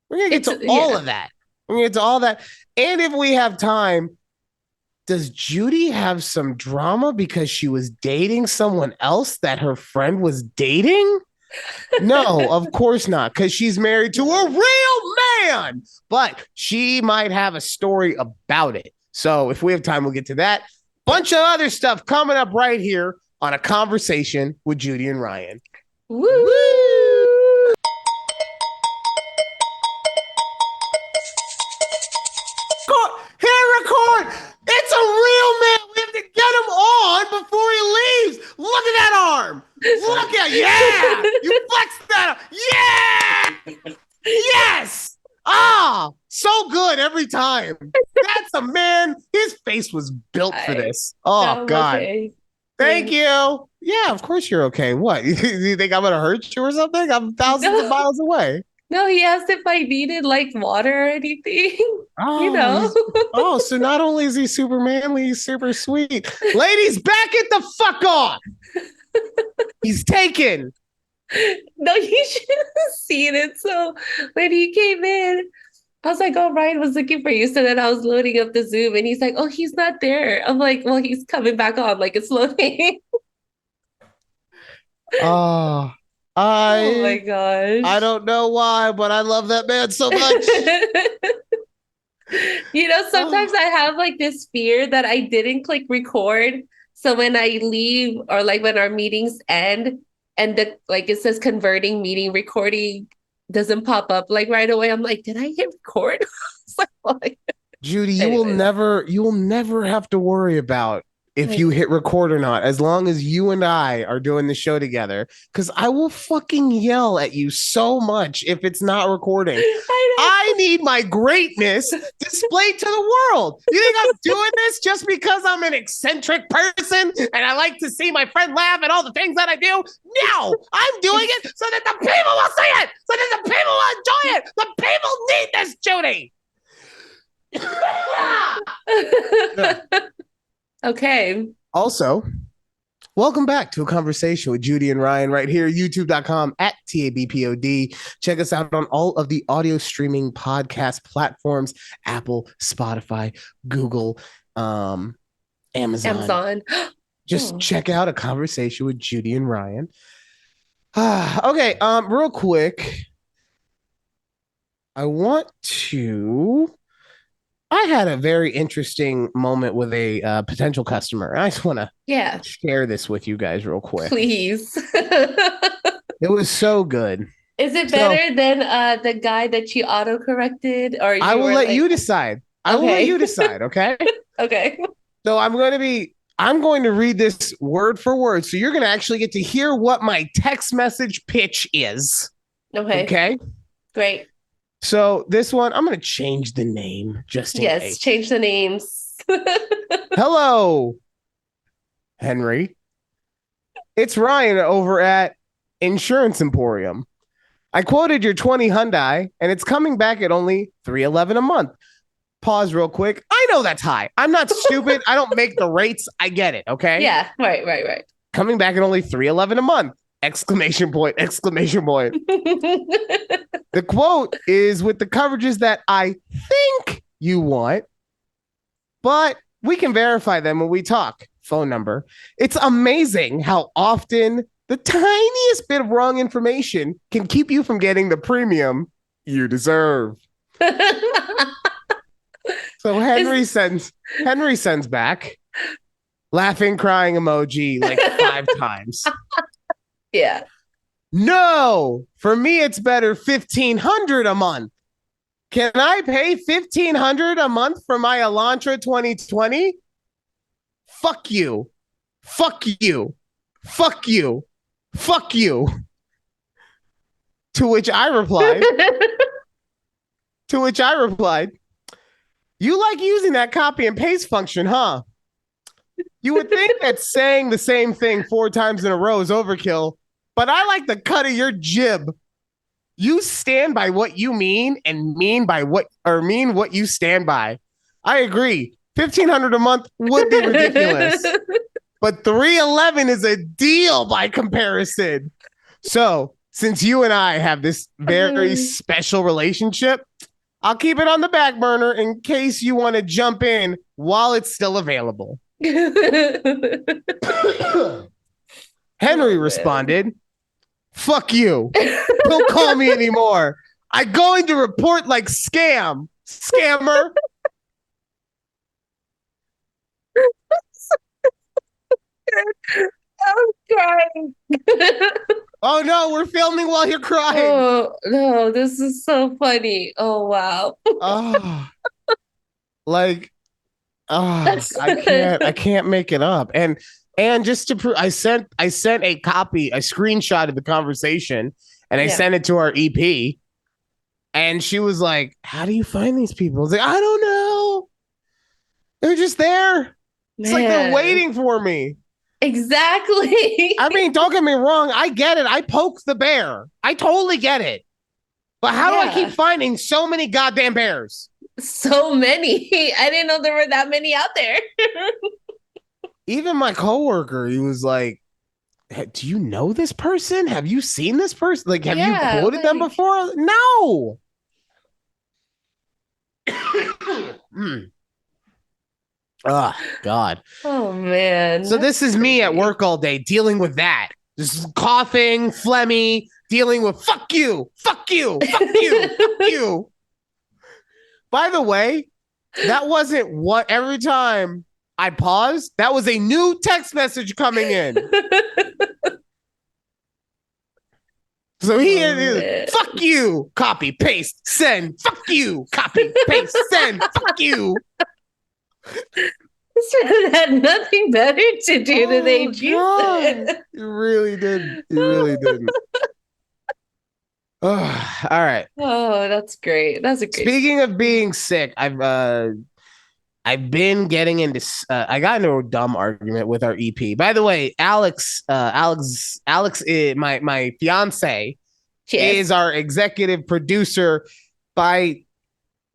we're gonna get to all of that. We're gonna get to all that. And if we have time, does Judy have some drama because she was dating someone else that her friend was dating? No, of course not, because she's married to a real man. But she might have a story about it. So if we have time, we'll get to that. Bunch of other stuff coming up right here on A Conversation with Judy and Ryan. Woo! Woo! Hit record! It's a real man. We have to get him on before he leaves. Look at that arm. Look at you flexed that up. Yeah. Yes. Ah, so good every time. That's a man. His face was built for this. Oh God. Okay. Thank you. Yeah, of course you're okay. What? You think I'm gonna hurt you or something? I'm thousands of miles away. No, he asked if I needed like water or anything. Oh, so not only is he super manly, he's super sweet. Ladies, back it the fuck off. He's taken. No, you should have seen it. So when he came in, I was like, oh, Ryan was looking for you. So then I was loading up the Zoom and he's like, oh, he's not there. I'm like, well, he's coming back on. Like it's loading. Oh my gosh. I don't know why, but I love that man so much. Sometimes I have like this fear that I didn't click record. So when I leave or like when our meetings end and it says converting meeting recording doesn't pop up like right away, I'm like, did I hit record? Judy, you will never have to worry about if you hit record or not, as long as you and I are doing the show together, because I will fucking yell at you so much if it's not recording. I need my greatness displayed to the world. You think I'm doing this just because I'm an eccentric person and I like to see my friend laugh at all the things that I do? No, I'm doing it so that the people will see it, so that the people will enjoy it. The people need this, Judy. Okay. Also, welcome back to a conversation with Judy and Ryan right here, youtube.com at TABPOD. Check us out on all of the audio streaming podcast platforms, Apple, Spotify, Google, Amazon. Amazon. Just Oh, check out a conversation with Judy and Ryan. Okay, real quick, I want to. I had a very interesting moment with a potential customer. I just want to yeah. share this with you guys real quick. Please. It was so good. Is it So better than the guy that you auto corrected, or I you will were let like, you decide. I will let you okay, decide. Okay. okay, So I'm going to read this word for word. So you're going to actually get to hear what my text message pitch is. okay, Okay. great. So this one, I'm going to change the name just in Yes, case. change the names. Hello, Henry. It's Ryan over at Insurance Emporium. I quoted your 20 Hyundai and it's coming back at only 311 a month. Pause real quick. I know that's high. I'm not stupid. I don't make the rates. I get it. Okay. Yeah, right, right, right. Coming back at only 311 a month. Exclamation point, exclamation point. The quote is with the coverages that I think you want, but we can verify them when we talk. Phone number. It's amazing how often the tiniest bit of wrong information can keep you from getting the premium you deserve. So Is Henry sends back laughing, crying emoji like 5 times. yeah. No, for me it's better 1,500 a month. Can I pay 1,500 a month for my Elantra 2020? Fuck you. Fuck you. Fuck you. Fuck you. To which I replied, to which I replied, you like using that copy and paste function, huh? You would think that saying the same thing 4 times in a row is overkill, but I like the cut of your jib. You stand by what you mean and mean what you stand by. I agree. 1,500 a month would be ridiculous, but 311 is a deal by comparison. So, since you and I have this very special relationship, I'll keep it on the back burner in case you want to jump in while it's still available. Henry responded, fuck you. Don't call me anymore. I'm going to report like scammer. I'm crying. Oh no, we're filming while you're crying. Oh no, this is so funny. Oh wow. Oh, like, oh, That's I can't make it up. And just to prove, I sent a screenshot of the conversation, and I yeah. sent it to our EP. And she was like, "How do you find these people?" I was like, "I don't know. They're just there. It's like they're Man. waiting for me." Exactly. I mean, don't get me wrong. I get it. I poke the bear. I totally get it. But how do I keep Yeah. finding so many goddamn bears? So many. I didn't know there were that many out there. Even my coworker, he was like, "Hey, do you know this person? Have you seen this person? Like, have you Yeah, quoted them like before?" No. Mm. Oh, God. oh man, So this that's is me at crazy. work all day dealing with that. Just coughing, phlegmy, dealing with fuck you, fuck you, fuck you, fuck you. By the way, that wasn't what every time I paused, that was a new text message coming in. So he Oh is man. fuck you, copy, paste, send, fuck you, copy, paste, send, fuck you. This had nothing better to do today, Oh God. Jesus. You really did. You really didn't. Oh, all right. Oh, that's great. That's a great story. Speaking of being sick, I've been getting into I got into a dumb argument with our EP. By the way, Alex is my fiance Cheers. is our executive producer by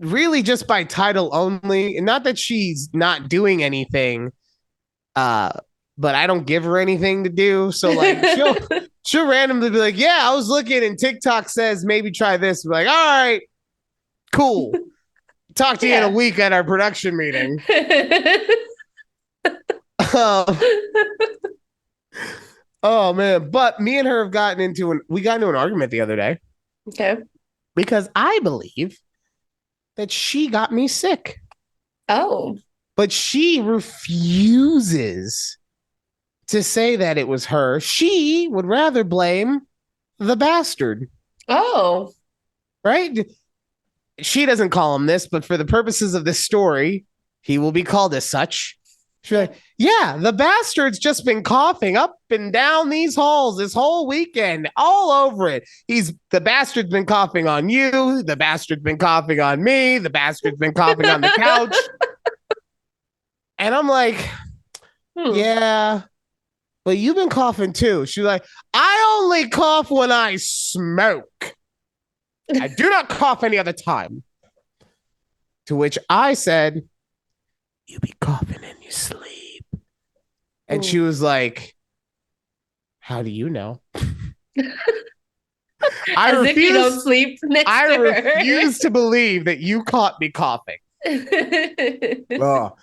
really just by title only. And not that she's not doing anything, uh, but I don't give her anything to do. So like she'll randomly be like, yeah, I was looking and TikTok says maybe try this. Be like, all right, cool. Talk to you in a Yeah. week at our production meeting. Um, oh man. But me and her have got into an argument the other day Okay. because I believe that she got me sick. Oh. But she refuses to say that it was her. She would rather blame the bastard, Oh. right? She doesn't call him this, but for the purposes of this story, he will be called as such. She's like, yeah, the bastard's just been coughing up and down these halls this whole weekend, all over it. The bastard's been coughing on you. The bastard's been coughing on me. The bastard's been coughing on the couch. And I'm like, Hmm. yeah, but you've been coughing too. She's like, I only cough when I smoke. I do not cough any other time. To which I said, you be coughing in your sleep. And Hmm. she was like, how do you know? I As if you don't refuse. sleep next I to refuse to believe that you caught me coughing. her. Oh.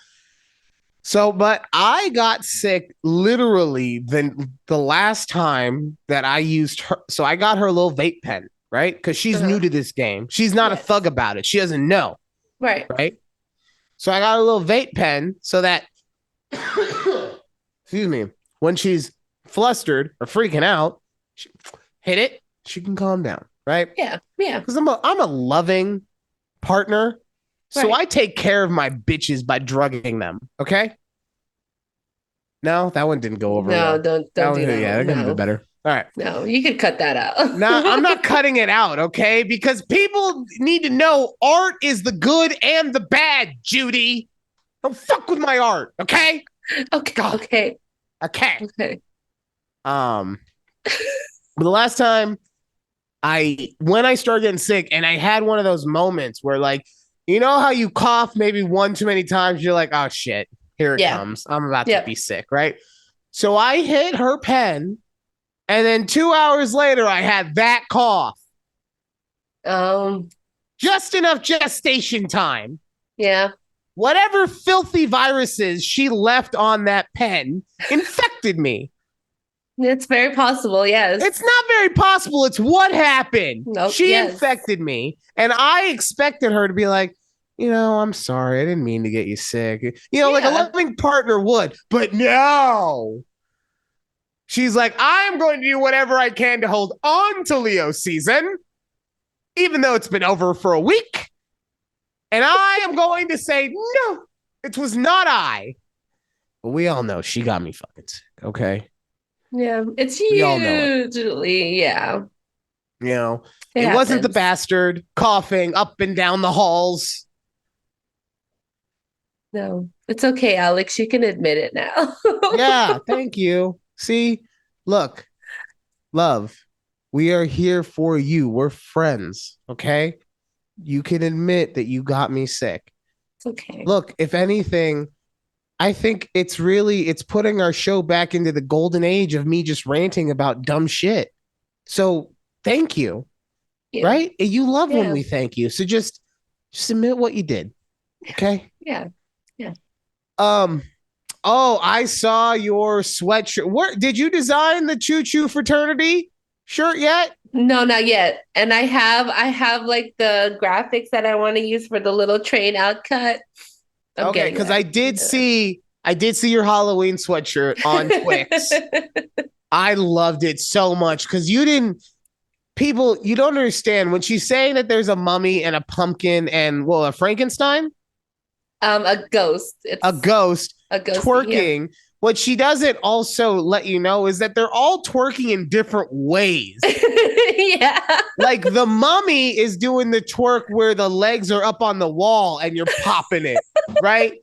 So, but I got sick literally the last time that I used her. So I got her little vape pen, right? Because she's new Uh-huh. to this game. She's not a thug Yes. about it. She doesn't know, Right. right? So I got a little vape pen so that, excuse me, when she's flustered or freaking out, she, hit it, she can calm down, right? Yeah. Yeah. Because I'm a loving partner. So Right. I take care of my bitches by drugging them. Okay. No, that one didn't go over No, well. don't do that Yeah, one. that could have been No. better. All right. No. You could cut that out. Now I'm not cutting it out, okay? Because people need to know art is the good and the bad, Judy. Don't fuck with my art, okay? Okay. God, Okay. okay. Okay. Um, but the last time when I started getting sick, and I had one of those moments where, like, you know how you cough maybe one too many times, you're like, oh shit, here it Yeah. comes. I'm about to be Yep. sick, right? So I hit her pen, and then 2 hours later, I had that cough. Um. Just enough gestation time. Yeah. Whatever filthy viruses she left on that pen infected me. It's very possible. Yes. It's not very possible. It's what happened. Nope. She Yes. infected me, and I expected her to be like, I'm sorry. I didn't mean to get you sick. Like a Yeah. loving partner would. But no. She's like, I am going to do whatever I can to hold on to Leo season, even though it's been over for a week. And I am going to say, no, it was not I. But we all know she got me fucking sick, okay? Yeah. It's We all know it. usually, yeah. It It wasn't the happens. bastard coughing up and down the halls. No, it's okay, Alex. You can admit it now. Yeah, thank you. See, look, love, we are here for you. We're friends, okay? You can admit that you got me sick. It's okay. Look, if anything, I think it's putting our show back into the golden age of me just ranting about dumb shit. So thank you. Yeah. Right? You love when Yeah. we thank you. So just admit what you did. Okay. Yeah. Yeah. Um, oh, I saw your sweatshirt. Where did you design the choo choo fraternity shirt yet? No, not yet. And I have like the graphics that I want to use for the little train out cut. I'm Okay, getting because that. I did see your Halloween sweatshirt on Twix. I loved it so much because you don't understand when she's saying that there's a mummy and a pumpkin and a Frankenstein, A ghost. a It's ghost a ghost. Yeah. twerking. What she doesn't also let you know is that they're all twerking in different ways. Yeah. Like the mummy is doing the twerk where the legs are up on the wall and you're popping it, right?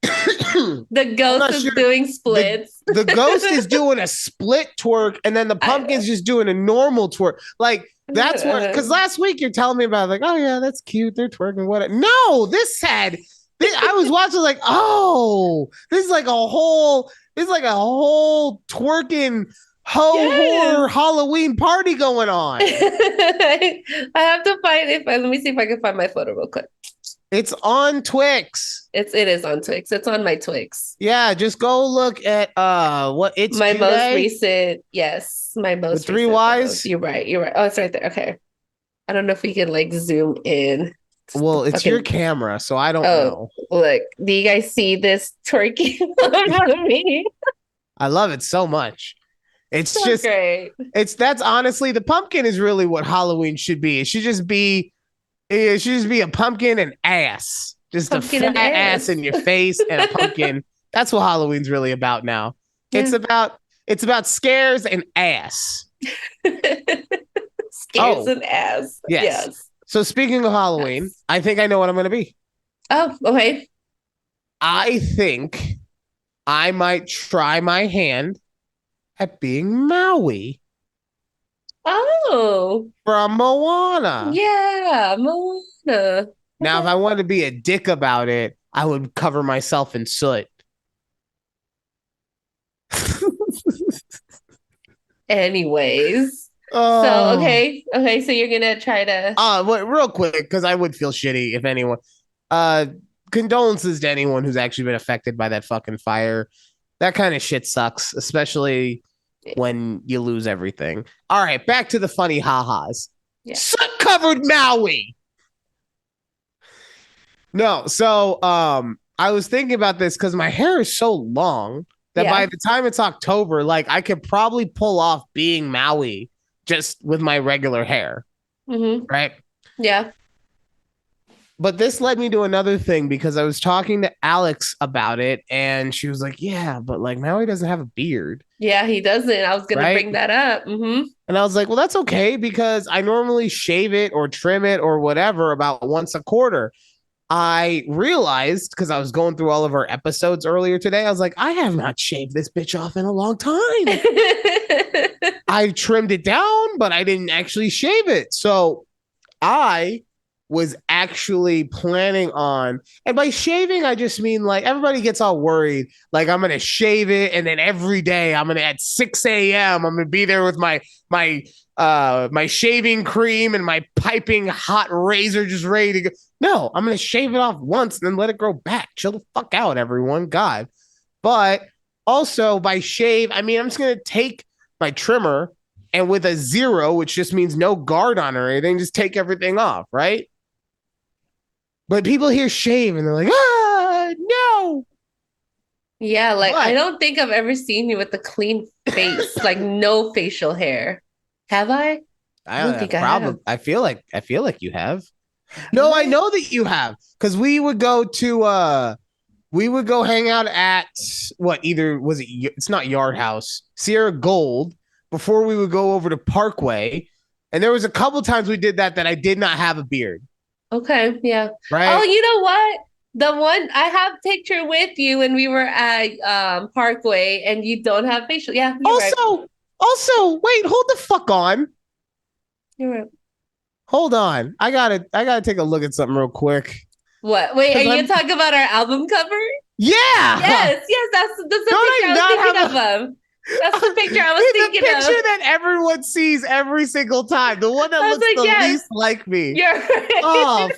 The I'm ghost not is sure. doing The splits. the ghost is doing a split twerk, and then the I, pumpkin's just doing a normal twerk. Like that's what. Because last week you're telling me about like, oh yeah, that's cute. They're twerking. What? No, this had. I was watching like, oh, this is like a whole. This is like a whole twerking ho yes. horror Halloween party going on. I have to find if let me see if I can find my photo real quick. It's on Twix. It is on Twix. It's on my Twix. Yeah, just go look at what it's My most Juday recent, yes, my with most three recent photos. Y's. You're right. You're right. Oh, it's right there. Okay. I don't know if we can like zoom in. Well, it's your Fucking camera, so I don't oh, know. look. Do you guys see this turkey on me? I love it so much. It's So just great. that's honestly the pumpkin is really what Halloween should be. It should just be a pumpkin and ass. Just a Pumpkin fat and ass ass. in your face and a pumpkin. That's what Halloween's really about now. Yeah. It's about scares and ass. Scares Oh, and ass. yes. Yes. So speaking of Halloween, Yes. I think I know what I'm gonna be. Oh, okay. I think I might try my hand at being Maui Oh, from Moana. yeah. Moana. Now, if I wanted to be a dick about it, I would cover myself in soot. Anyways. So, Oh, okay. Okay. So you're going to try to. real quick, because I would feel shitty if anyone. Uh, condolences to anyone who's actually been affected by that fucking fire. That kind of shit sucks, especially when you lose everything. All right, back to the funny ha-has. Yeah. Soot covered Maui. No, so I was thinking about this because my hair is so long that by Yeah. the time it's October, like I could probably pull off being Maui just with my regular hair, Mm-hmm. right? Yeah. But this led me to another thing because I was talking to Alex about it, and she was like, "Yeah, but like Maui doesn't have a beard, Yeah. He doesn't. I was going to right?" bring that up. Mm-hmm. And I was like, "Well, that's okay because I normally shave it or trim it or whatever about once a quarter." I realized because I was going through all of our episodes earlier today, I was like, I have not shaved this bitch off in a long time. I trimmed it down, but I didn't actually shave it. So I was actually planning on, and by shaving, I just mean like everybody gets all worried. Like I'm gonna shave it, and then every day I'm gonna at 6 a.m. I'm gonna be there with my shaving cream and my piping hot razor just ready to go. No, I'm gonna shave it off once and then let it grow back. Chill the fuck out, everyone. God. But also by shave, I mean I'm just gonna take my trimmer and with a zero, which just means no guard on or anything, just take everything off, right? But people hear shave and they're like, no. Yeah. Like, I But don't think I've ever seen you with a clean face, like no facial hair. Have I? I don't think I have. I feel like you have. Have No, I I? know that you have. Because we would go hang out at what either was it it's not Yard House, Sierra Gold before we would go over to Parkway. And there was a couple times we did that I did not have a beard, Okay. Yeah. Oh, right? you know what? The one I have picture with you when we were at Parkway and you don't have facial. Yeah, you're right. Wait, hold the fuck on. You're right. Hold on. I gotta take a look at something real quick. What? Wait, are Because you I'm talking about our album cover? yeah. Yes, yes, that's the Don't picture I I was not thinking have of. That's the picture I was it's a thinking picture of. that everyone sees every single time. The one that I was looks like, the yes, least like me. you're right. Oh,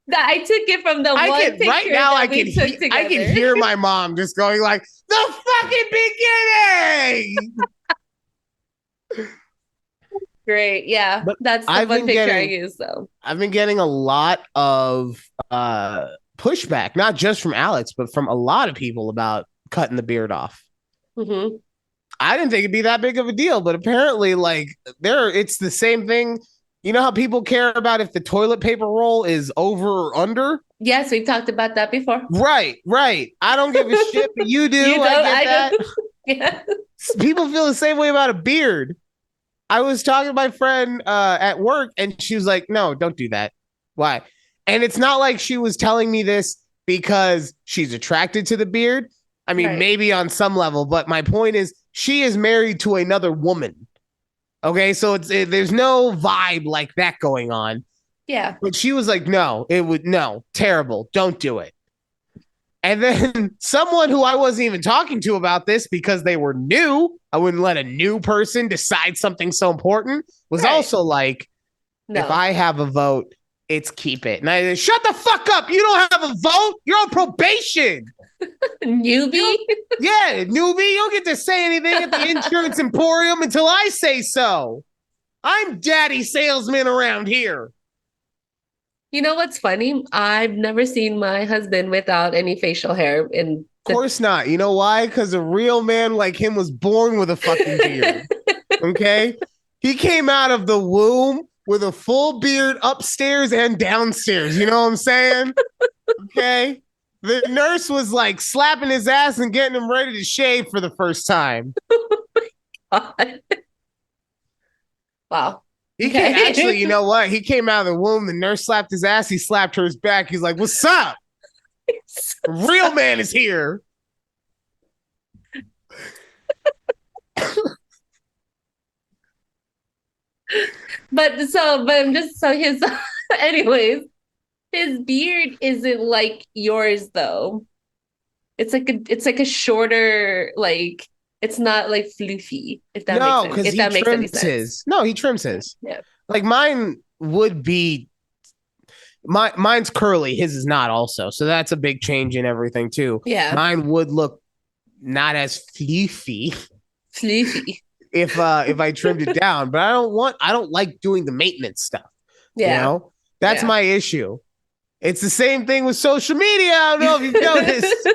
That I took it from the I one can right picture now. that we took I can together. hear my mom just going like the fucking beginning. Great. Yeah, But that's the I've one been picture I getting used though. I've been getting a lot of pushback, not just from Alex, but from a lot of people about cutting the beard off. Hmm. I didn't think it'd be that big of a deal, but apparently, like, it's the same thing. You know how people care about if the toilet paper roll is over or under? Yes, we've talked about that before. Right, right. I don't give a shit, but you You do. I don't, get I that. don't. Yeah. People feel the same way about a beard. I was talking to my friend at work, and she was like, "No, don't do that. Why?" And it's not like she was telling me this because she's attracted to the beard. I mean, Right. maybe on some level, but my point is she is married to another woman. Okay, so there's no vibe like that going on. Yeah. But she was like, no, it would no, terrible. Don't do it. And then someone who I wasn't even talking to about this because they were new, I wouldn't let a new person decide something so important, was Right. also like, if No. I have a vote, it's keep it. And I shut the fuck up. You don't have a vote. You're on probation. Newbie. You yeah, newbie, you don't get to say anything at the insurance emporium until I say so. I'm daddy salesman around here. You know what's funny? I've never seen my husband without any facial hair in Of course not. You know why? Because a real man like him was born with a fucking beard. Okay? He came out of the womb with a full beard upstairs and downstairs. You know what I'm saying? Okay? The nurse was like slapping his ass and getting him ready to shave for the first time. Wow. He came, actually, Okay. you know what? He came out of the womb. The nurse slapped his ass. He slapped her back. He's like, "What's up? A real man is here." But I'm just so his anyways, his beard isn't like yours though. It's like a shorter, like it's not like floofy, if that makes No, sense. because If he that makes any trims sense. his. No, he trims his. Yeah. Like mine would be mine's curly, his is not also. So that's a big change in everything too. Yeah. Mine would look not as fluffy Floofy. if I trimmed it down, but I don't like doing the maintenance stuff, you Yeah. know? That's Yeah. my issue. It's the same thing with social media. I don't know if you've noticed,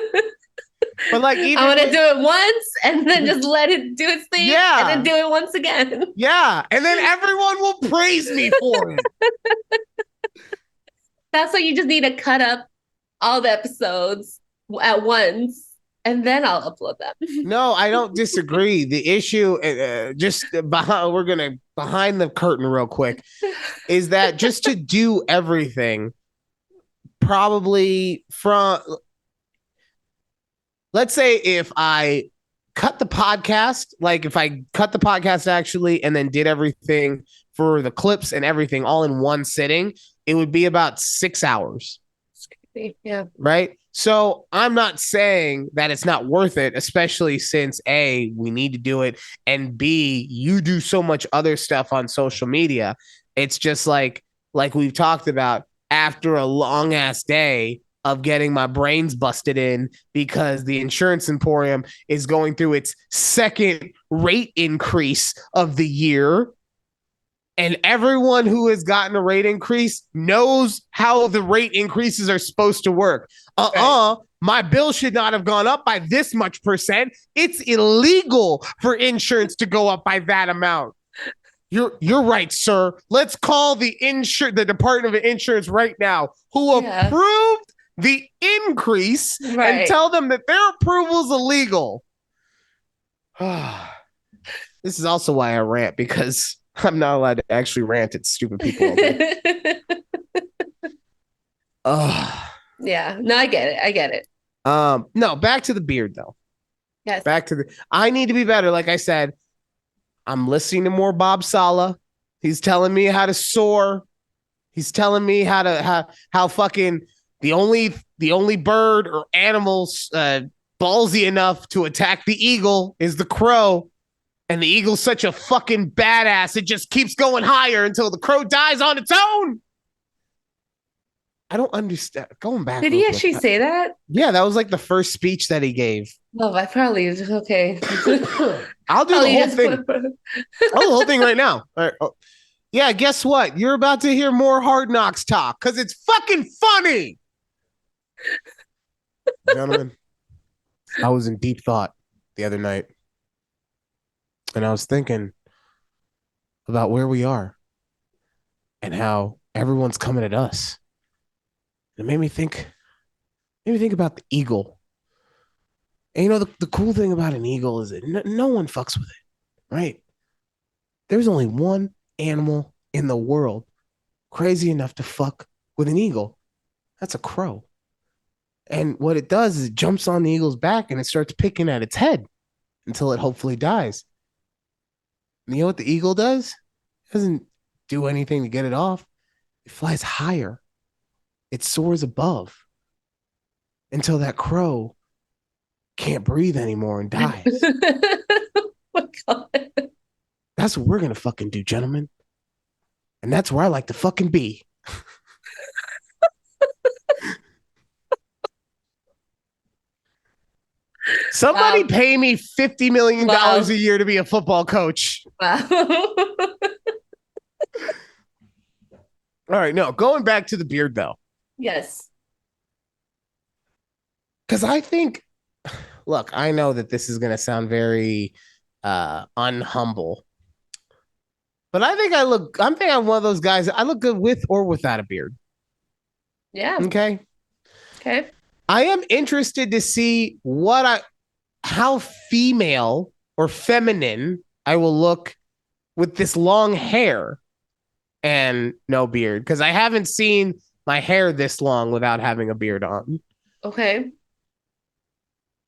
but like I even want to with do it once and then just let it do its thing and then yeah, do it once again. yeah, and then everyone will praise me for it. That's why you just need to cut up all the episodes at once and then I'll upload them. No, I don't disagree. The issue, just behind, we're gonna behind the curtain real quick, is that just to do everything, probably from, let's say if I cut the podcast, like if I cut the podcast actually, and then did everything for the clips and everything all in one sitting, it would be about 6 hours. Yeah. Right. So I'm not saying that it's not worth it, especially since A, we need to do it, and B, you do so much other stuff on social media. It's just like we've talked about, after a long ass day of getting my brains busted in because the insurance emporium is going through its second rate increase of the year, and everyone who has gotten a rate increase knows how the rate increases are supposed to work. Right. My bill should not have gone up by this much percent. It's illegal for insurance to go up by that amount. You're right, sir. Let's call the Department of Insurance right now, who Yeah. approved the increase, and Right. tell them that their approval is illegal. This is also why I rant, because I'm not allowed to actually rant at stupid people all day. Yeah. No, I get it. I get it. No, back to the beard though. Yes. Back to I need to be better. Like I said, I'm listening to more Bob Sala. He's telling me how to soar. He's telling me how fucking the only bird or animals ballsy enough to attack the eagle is the crow. And the eagle's such a fucking badass. It just keeps going higher until the crow dies on its own. I don't understand. Going back. Did he actually say that? Yeah, that was like the first speech that he gave. Oh, I probably okay. I'll do the Probably whole just thing. I'll do the whole thing right now. All right. Oh. Yeah, guess what? You're about to hear more Hard Knocks talk because it's fucking funny. Gentlemen, I was in deep thought the other night, and I was thinking about where we are and how everyone's coming at us. It made me think about the eagle. And you know, the cool thing about an eagle is that no one fucks with it, right? There's only one animal in the world crazy enough to fuck with an eagle. That's a crow. And what it does is it jumps on the eagle's back and it starts picking at its head until it hopefully dies. And you know what the eagle does? It doesn't do anything to get it off. It flies higher. It soars above until that crow can't breathe anymore and dies. Oh my God. That's what we're gonna fucking do, gentlemen. And that's where I like to fucking be. Somebody Wow. pay me $50 million a Wow. year to be a football coach. Wow. All right, no, going back to the beard though. Yes. Because I think, look, I know that this is going to sound very unhumble, but I think I'm one of those guys. I look good with or without a beard. Yeah. Okay. Okay. I am interested to see how female or feminine I will look with this long hair and no beard because I haven't seen my hair this long without having a beard on. Okay.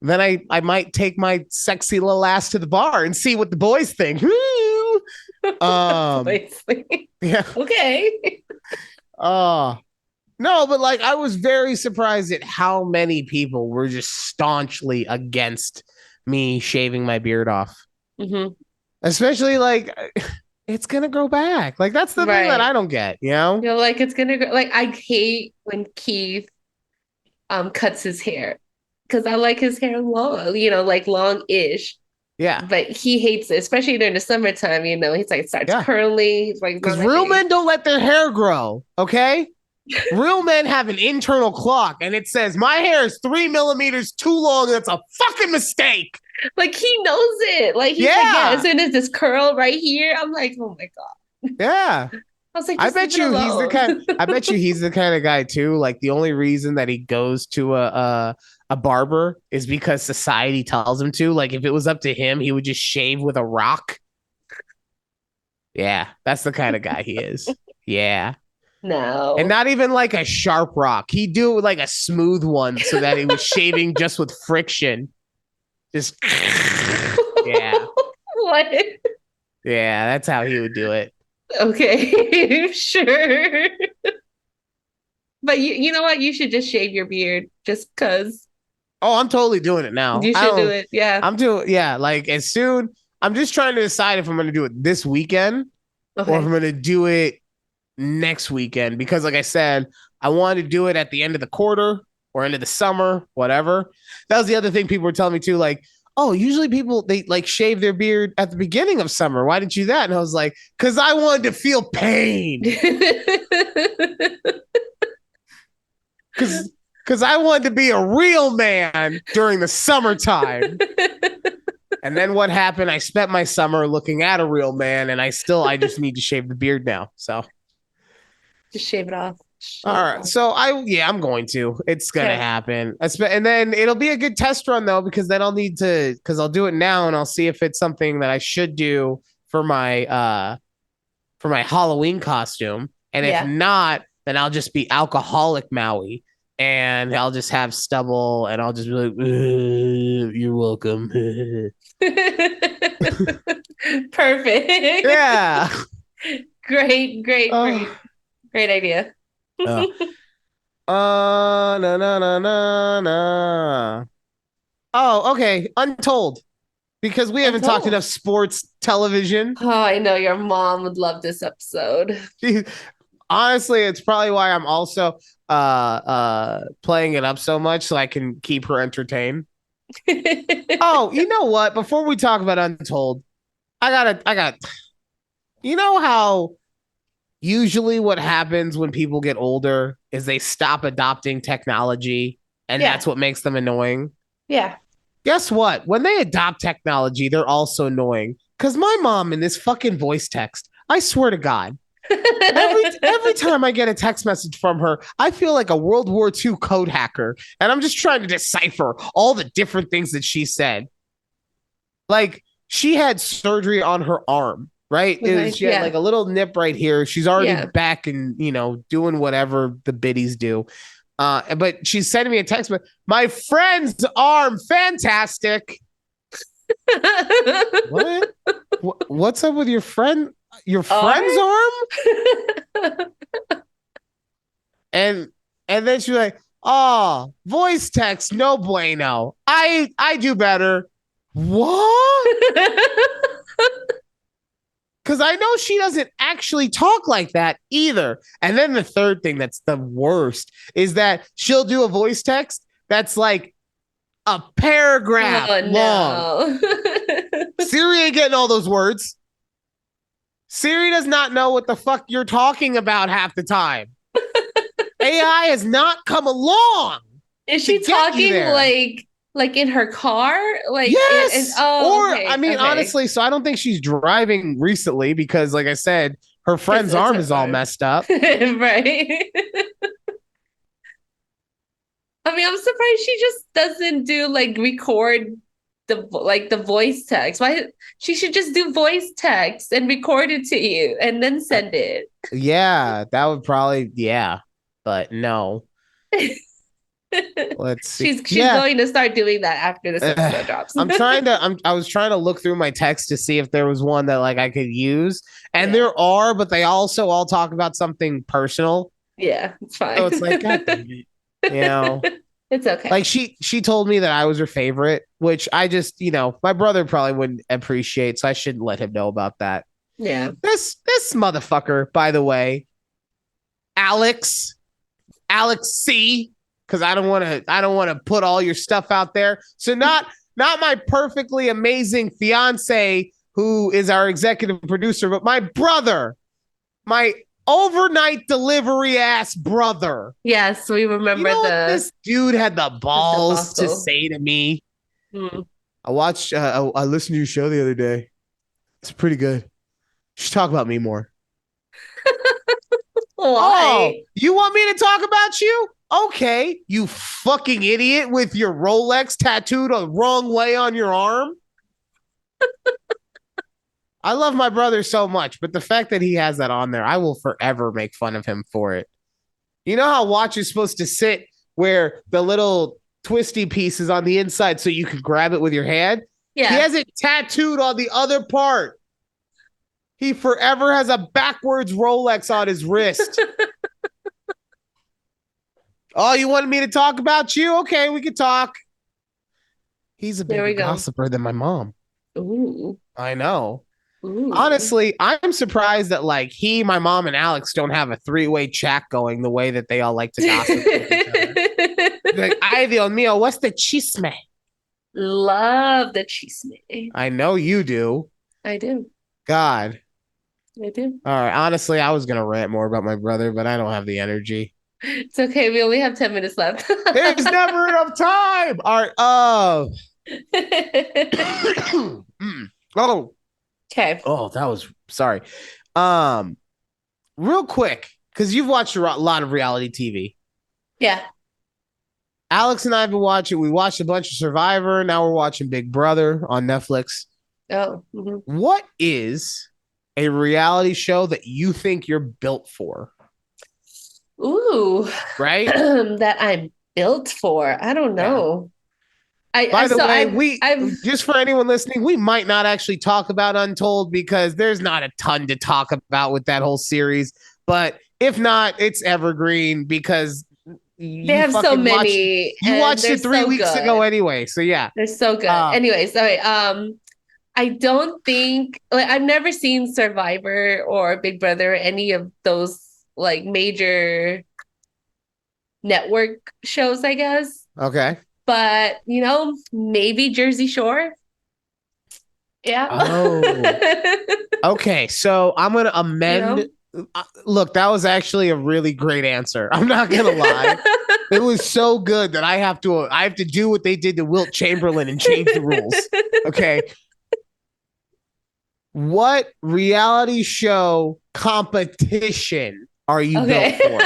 Then I might take my sexy little ass to the bar and see what the boys think. Obviously. Yeah. Okay. Uh no, but like I was very surprised at how many people were just staunchly against me shaving my beard off. Hmm. Especially like it's gonna grow back. Like that's the thing that I Right. don't get, you know? You're like it's gonna go like I hate when Keith cuts his hair because I like his hair long, like long-ish. Yeah. But he hates it, especially during the summertime, he's like starts Yeah. curling. He's like, it's not Because my real thing. men don't let their hair grow, okay? Real men have an internal clock and it says my hair is 3 millimeters too long. That's a fucking mistake. Like he knows it. Like he's like, yeah, as Yeah. soon as this curl right here, I'm like, oh my God. Yeah. I was like, just leave it I alone. bet you he's the kind of guy too. Like the only reason that he goes to a barber is because society tells him to. Like if it was up to him, he would just shave with a rock. Yeah, that's the kind of guy he is. Yeah. And No. not even like a sharp rock. He'd do it with like a smooth one so that he was shaving just with friction. Just yeah. What? Yeah, that's how he would do it. Okay, sure. But you know what? You should just shave your beard just because Oh, I'm totally doing it now. you I should do don't it. Yeah. I'm doing yeah, like as soon I'm just trying to decide if I'm gonna do it this weekend or if I'm Okay. gonna do it next weekend because like I said, I wanted to do it at the end of the quarter or end of the summer, whatever. That was the other thing people were telling me too, like, oh, usually people they like shave their beard at the beginning of summer. Why didn't you do that? And I was like, because I wanted to feel pain. Because I wanted to be a real man during the summertime. And then what happened? I spent my summer looking at a real man, and I just need to shave the beard now. So Just shave it off. all Shave it right. off. So I'm going to. It's gonna Okay. happen. And then it'll be a good test run though, because then I'll need to because I'll do it now and I'll see if it's something that I should do for my Halloween costume. And if Yeah. not, then I'll just be alcoholic Maui. And I'll just have stubble and I'll just be like, you're welcome. Perfect. Yeah. Great, great, Oh, great, great idea. oh. Na, na, na, na, na. Oh, okay. Untold. Because we haven't talked Untold. enough sports television. Oh, I know your mom would love this episode. Honestly, it's probably why I'm also playing it up so much so I can keep her entertained. Oh, you know what? Before we talk about Untold, I got you know how usually what happens when people get older is they stop adopting technology and that's Yeah, what makes them annoying. yeah. Guess what? When they adopt technology, they're also annoying. Cause my mom in this fucking voice text, I swear to God, every time I get a text message from her, I feel like a World War II code hacker, and I'm just trying to decipher all the different things that she said. Like she had surgery on her arm, right? Okay, She had like yeah, a little nip right here. She's already yeah. back and doing whatever the biddies do. But she's sending me a text, but my friend's arm, fantastic. What? What's up with your friend? Your friend's Arm? arm? And and then she's like, oh, voice text, no bueno. I do better. What? Because I know she doesn't actually talk like that either. And then the third thing that's the worst is that she'll do a voice text that's like a paragraph Oh long. no. Siri ain't getting all those words. Siri does not know what the fuck you're talking about half the time. AI has not come along. Is she talking like in her car? Yes. Oh, Or okay, I mean, okay. honestly, so I don't think she's driving recently because, like I said, her Because friend's it's arm her is all phone. messed up. Right. I mean, I'm surprised she just doesn't do like record the voice text. Why she should just do voice text and record it to you and then Uh, send it. yeah, that would probably but no. Let's see. She's Yeah, going to start doing that after this episode drops. I was trying to look through my text to see if there was one that like I could use, and Yeah. there are, but they also all talk about something personal. Yeah, it's So fine. it's like, God damn it, you know. It's okay. Like she told me that I was her favorite, which I just, my brother probably wouldn't appreciate, so I shouldn't let him know about that. Yeah. This motherfucker, by the way, Alex, Alex C, because I don't want to put all your stuff out there. So not my perfectly amazing fiance who is our executive producer, but my brother, my overnight delivery ass brother. Yes, we You remember know what this dude had the the balls to debacle. say to me? Hmm. I listened to your show the other day. It's pretty good. You should talk about me more. Oh, Why? you want me to talk about you? Okay, you fucking idiot with your Rolex tattooed the wrong way on your arm. I love my brother so much, but the fact that he has that on there, I will forever make fun of him for it. You know how watch is supposed to sit where the little twisty piece is on the inside so you can grab it with your hand? He Yeah. has it tattooed on the other part. He forever has a backwards Rolex on his wrist. Oh, you wanted me to talk about you? Okay, we can talk. He's a There bigger we go. gossiper than my mom. Ooh. I know. Ooh. Honestly, I'm surprised that like he, my mom, and Alex don't have a three-way chat going the way that they all like to gossip with each other. Like, ay, Dios mío, what's the chisme? Love the cheese. I know you do. I do. God. I do. All right. Honestly, I was gonna rant more about my brother, but I don't have the energy. It's okay. We only have 10 minutes left. There's never enough time. All right. Oh. Okay. Oh, that was sorry. Um, real quick, because you've watched a lot of reality TV. Yeah. Alex and I have been watching. We watched a bunch of Survivor. Now we're watching Big Brother on Netflix. Oh. Mhm. What is a reality show that you think you're built for? Ooh. Right? That I'm built for. I don't Yeah. know. By the way, I've just for anyone listening, we might not actually talk about Untold because there's not a ton to talk about with that whole series. But if not, it's evergreen because they you have so fucking watched many you and watched they're it 3 weeks so ago good. anyway. So yeah. They're so good. Uh, Anyways, all right. I don't think like I've never seen Survivor or Big Brother, any of those like major network shows, I guess. okay. But maybe Jersey Shore. Yeah. Oh. Okay, so I'm gonna you amend. know? Look, that was actually a really great answer. I'm not gonna lie. It was so good that I have to do what they did to Wilt Chamberlain and change the rules. Okay. What reality show competition are you built Okay. for?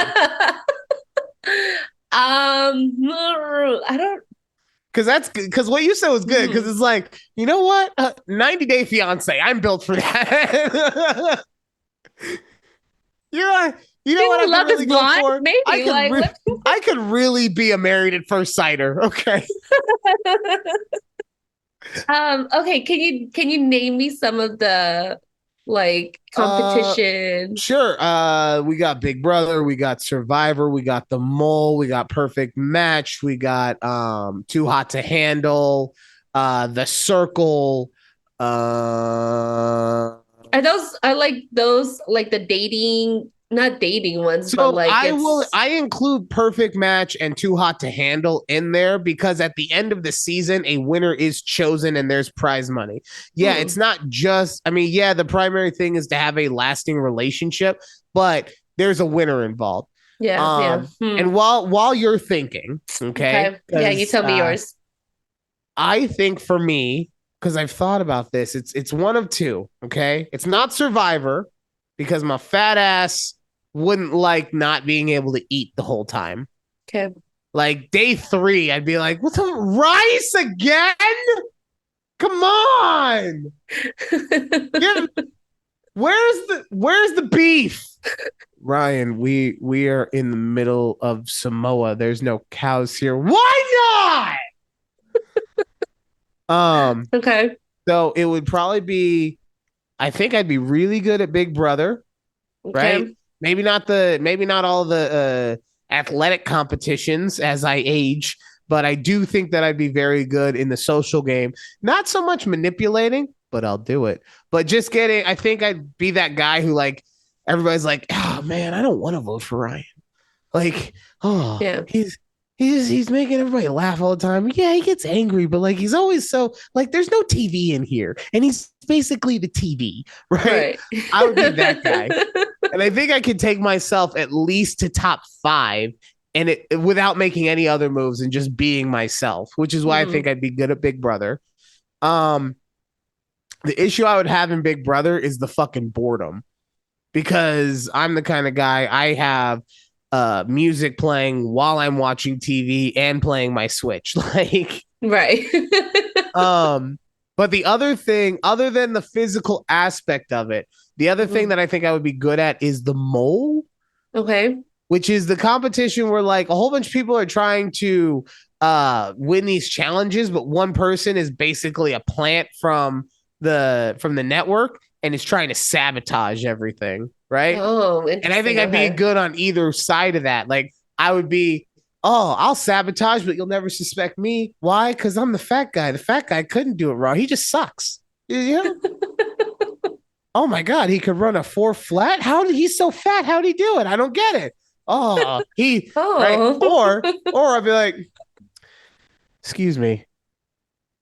I don't. Because what you said was good. Because it's like, you know what? 90 Day Fiance. I'm built for that. Yeah, You know what Maybe I could Love is really go Blind. for? Maybe like let I could really be a Married at First Sighter. Okay. Okay, can you name me some of the like Uh competition? sure. We got Big Brother, we got Survivor, we got The Mole, we got Perfect Match, we got Too Hot to Handle, The Circle, uh Are those like the dating, not dating ones, but so like it's I include Perfect Match and Too Hot to Handle in there because at the end of the season, a winner is chosen and there's prize money. Yeah, it's hmm, not just, I mean, yeah, the primary thing is to have a lasting relationship, but there's a winner involved. yeah. And while you're thinking, okay, Okay. Yeah, you because tell me yours. I think for me, because I've thought about this, it's one of two. Okay, it's not Survivor because my fat ass wouldn't like not being able to eat the whole time. Okay. Like day three, I'd be like, "What the rice again? Come on, give where's the beef?" Ryan, we are in the middle of Samoa. There's no cows here. Why not? Okay. So it would probably be I think I'd be really good at Big Brother, right? Okay. Maybe not all the athletic competitions as I age, but I do think that I'd be very good in the social game. Not so much manipulating, but I'll do it. But just getting I think I'd be that guy who like everybody's like, "Oh man, I don't want to vote for Ryan." Like, oh, Yeah. he's making everybody laugh all the time. Yeah, he gets angry, but like he's always so like there's no TV in here, and he's basically the TV, right? Right. I would be that guy, and I think I could take myself at least to top five, and it without making any other moves and just being myself, which is why I think Hmm. I'd be good at Big Brother. Um, the issue I would have in Big Brother is the fucking boredom because I'm the kind of guy I have music playing while I'm watching TV and playing my Switch. Like Right. um but the other thing other than the physical aspect of it, the other thing Mhm. that I think I would be good at is the mole, Okay. which is the competition where like a whole bunch of people are trying to win these challenges, but one person is basically a plant from the network and is trying to sabotage everything, right? Oh, And I think interesting. I'd be Okay. good on either side of that. Like I would be, oh, I'll sabotage, but you'll never suspect me. Why? Because I'm the fat guy. The fat guy couldn't do it wrong. He just sucks. You know? Oh my God, he could run a four flat. How did he's so fat? How'd he do it? I don't get it. Oh, he right. Oh. Or I'd be like, excuse me.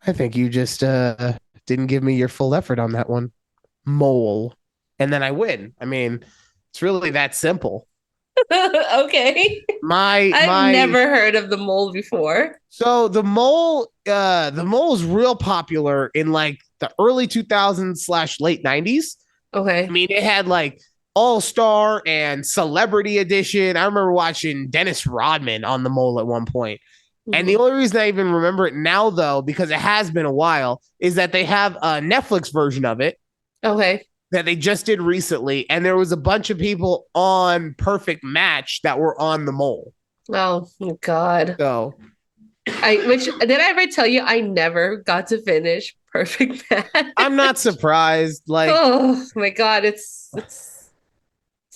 I think you just didn't give me your full effort on that one. Mole. And then I win. I mean, it's really that simple. Okay. I've My never heard of the mole before. So the mole is real popular in like the early 2000s slash late 90s. I Okay. mean, it had like All Star and Celebrity Edition. I remember watching Dennis Rodman on the mole at one point. And the Mhm. only reason I even remember it now, though, because it has been a while, is that they have a Netflix version of it Okay. that they just did recently. And there was a bunch of people on Perfect Match that were on the mole. Oh, God. So Which did I ever tell you I never got to finish Perfect I'm Match? not surprised. Like, Oh my God, it's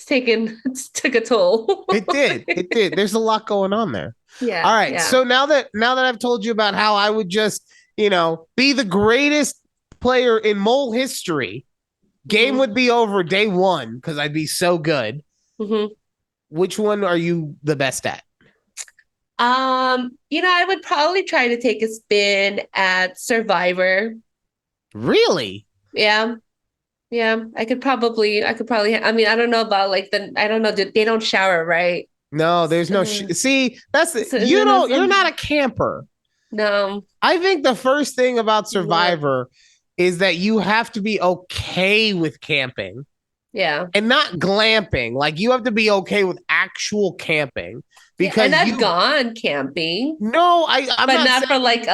taken it's took a toll. it did. It did. There's a lot going on there. All Yeah, right. yeah. So now that I've told you about how I would just, be the greatest player in mole history, game Hmm. would be over day one because I'd be so good. Hmm. Which one are you the best at? I would probably try to take a spin at Survivor. Really? Yeah. Yeah, I could probably, I mean, I don't know about like I don't know, they don't shower, right? No, there's no Uh, see, that's the so, you you know, don't you're some, not a camper. no, I think the first thing about no, Survivor is that you have to be okay with camping yeah. and not glamping. Like you have to be okay with actual camping Yeah, and because I've you gone camping, no, I'm but not not for saying like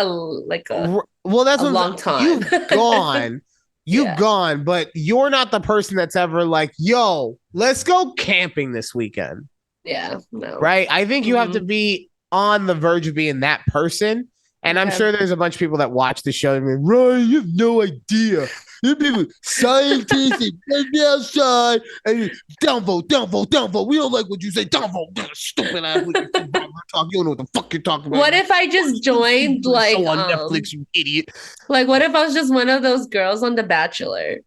a well, that's a what I'm saying. long time. You've gone. you've Yeah. gone, but you're not the person that's ever like, yo, let's go camping this weekend. Yeah. No. Right? I think you have to Mm-hmm. be on the verge of being that person. And I'm Okay. sure there's a bunch of people that watch the show and be, Ryan, you have no idea. You people, scientists and outside and downvote, downvote, downvote. We don't like what you say. Downvote, stupid ass. You don't know what the fuck you're talking about. What if I just joined Show on Netflix, you idiot. like what if I was just one of those girls on The Bachelor?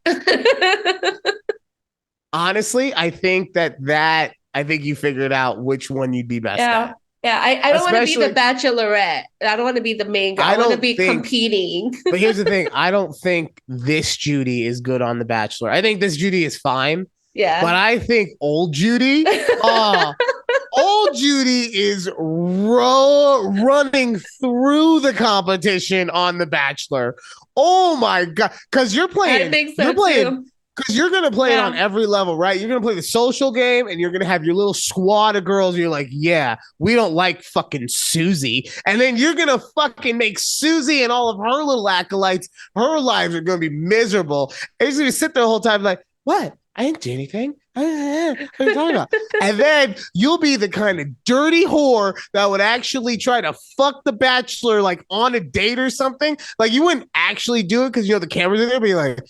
Honestly, I think you figured out which one you'd be best Yeah. at. Yeah, I don't want to be the Especially, bachelorette. I don't want to be the main girl. I I want to don't be think competing. But here's the thing. I don't think this Judy is good on The Bachelor. I think this Judy is fine. Yeah. But I think old Judy, old Judy is running through the competition on The Bachelor. Oh my God. Because I think so you're playing too. because you're gonna play it on every level, right? You're gonna play the social game, and you're gonna have your little squad of girls. You're like, yeah, we don't like fucking Susie, and then you're gonna fucking make Susie and all of her little acolytes. Her lives are gonna be miserable. And she's gonna sit there the whole time like, what? I didn't do anything. What are you talking about? And then you'll be the kind of dirty whore that would actually try to fuck the bachelor like on a date or something. Like you wouldn't actually do it because you know the cameras are there, but you're like,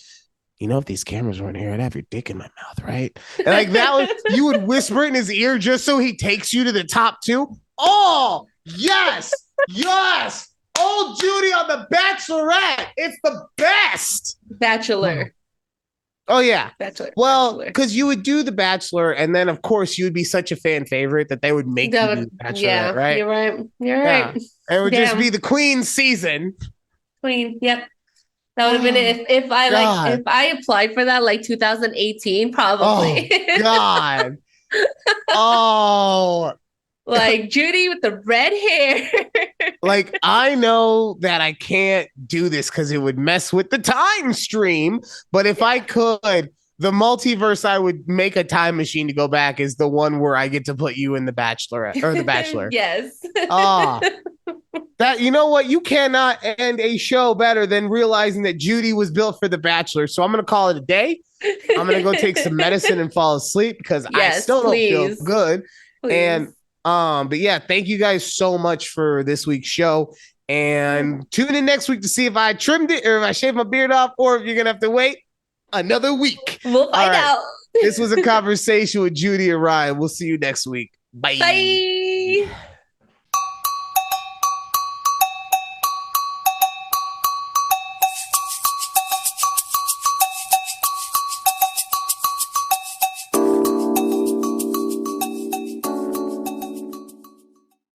you know, if these cameras weren't here, I'd have your dick in my mouth, right? And like that was, you would whisper it in his ear just so he takes you to the top two. Oh, yes, yes. Old Judy on The Bachelorette. It's the best. Bachelor. Oh, yeah. Bachelor. Well, because you would do The Bachelor, and then, of course, you would be such a fan favorite that they would make you do The Bachelorette, yeah, right? You're right. You're right. Yeah. And it would just be the Queen's season. Queen. Yep. That would have been it if I God. if I applied for that like 2018, probably. Oh, God. Oh, like Judy with the red hair. like I know that I can't do this because it would mess with the time stream, but if I could, the multiverse I would make a time machine to go back is the one where I get to put you in The Bachelorette or The Bachelor. Yes. Ah, that you know what? You cannot end a show better than realizing that Judy was built for The Bachelor. So I'm gonna call it a day. I'm gonna go take some medicine and fall asleep because I still don't feel good. Please. And but yeah, thank you guys so much for this week's show. And tune in next week to see if I trimmed it or if I shaved my beard off, or if you're gonna have to wait another week. We'll find out. This was a conversation with Judy and Ryan. We'll see you next week. Bye. Bye.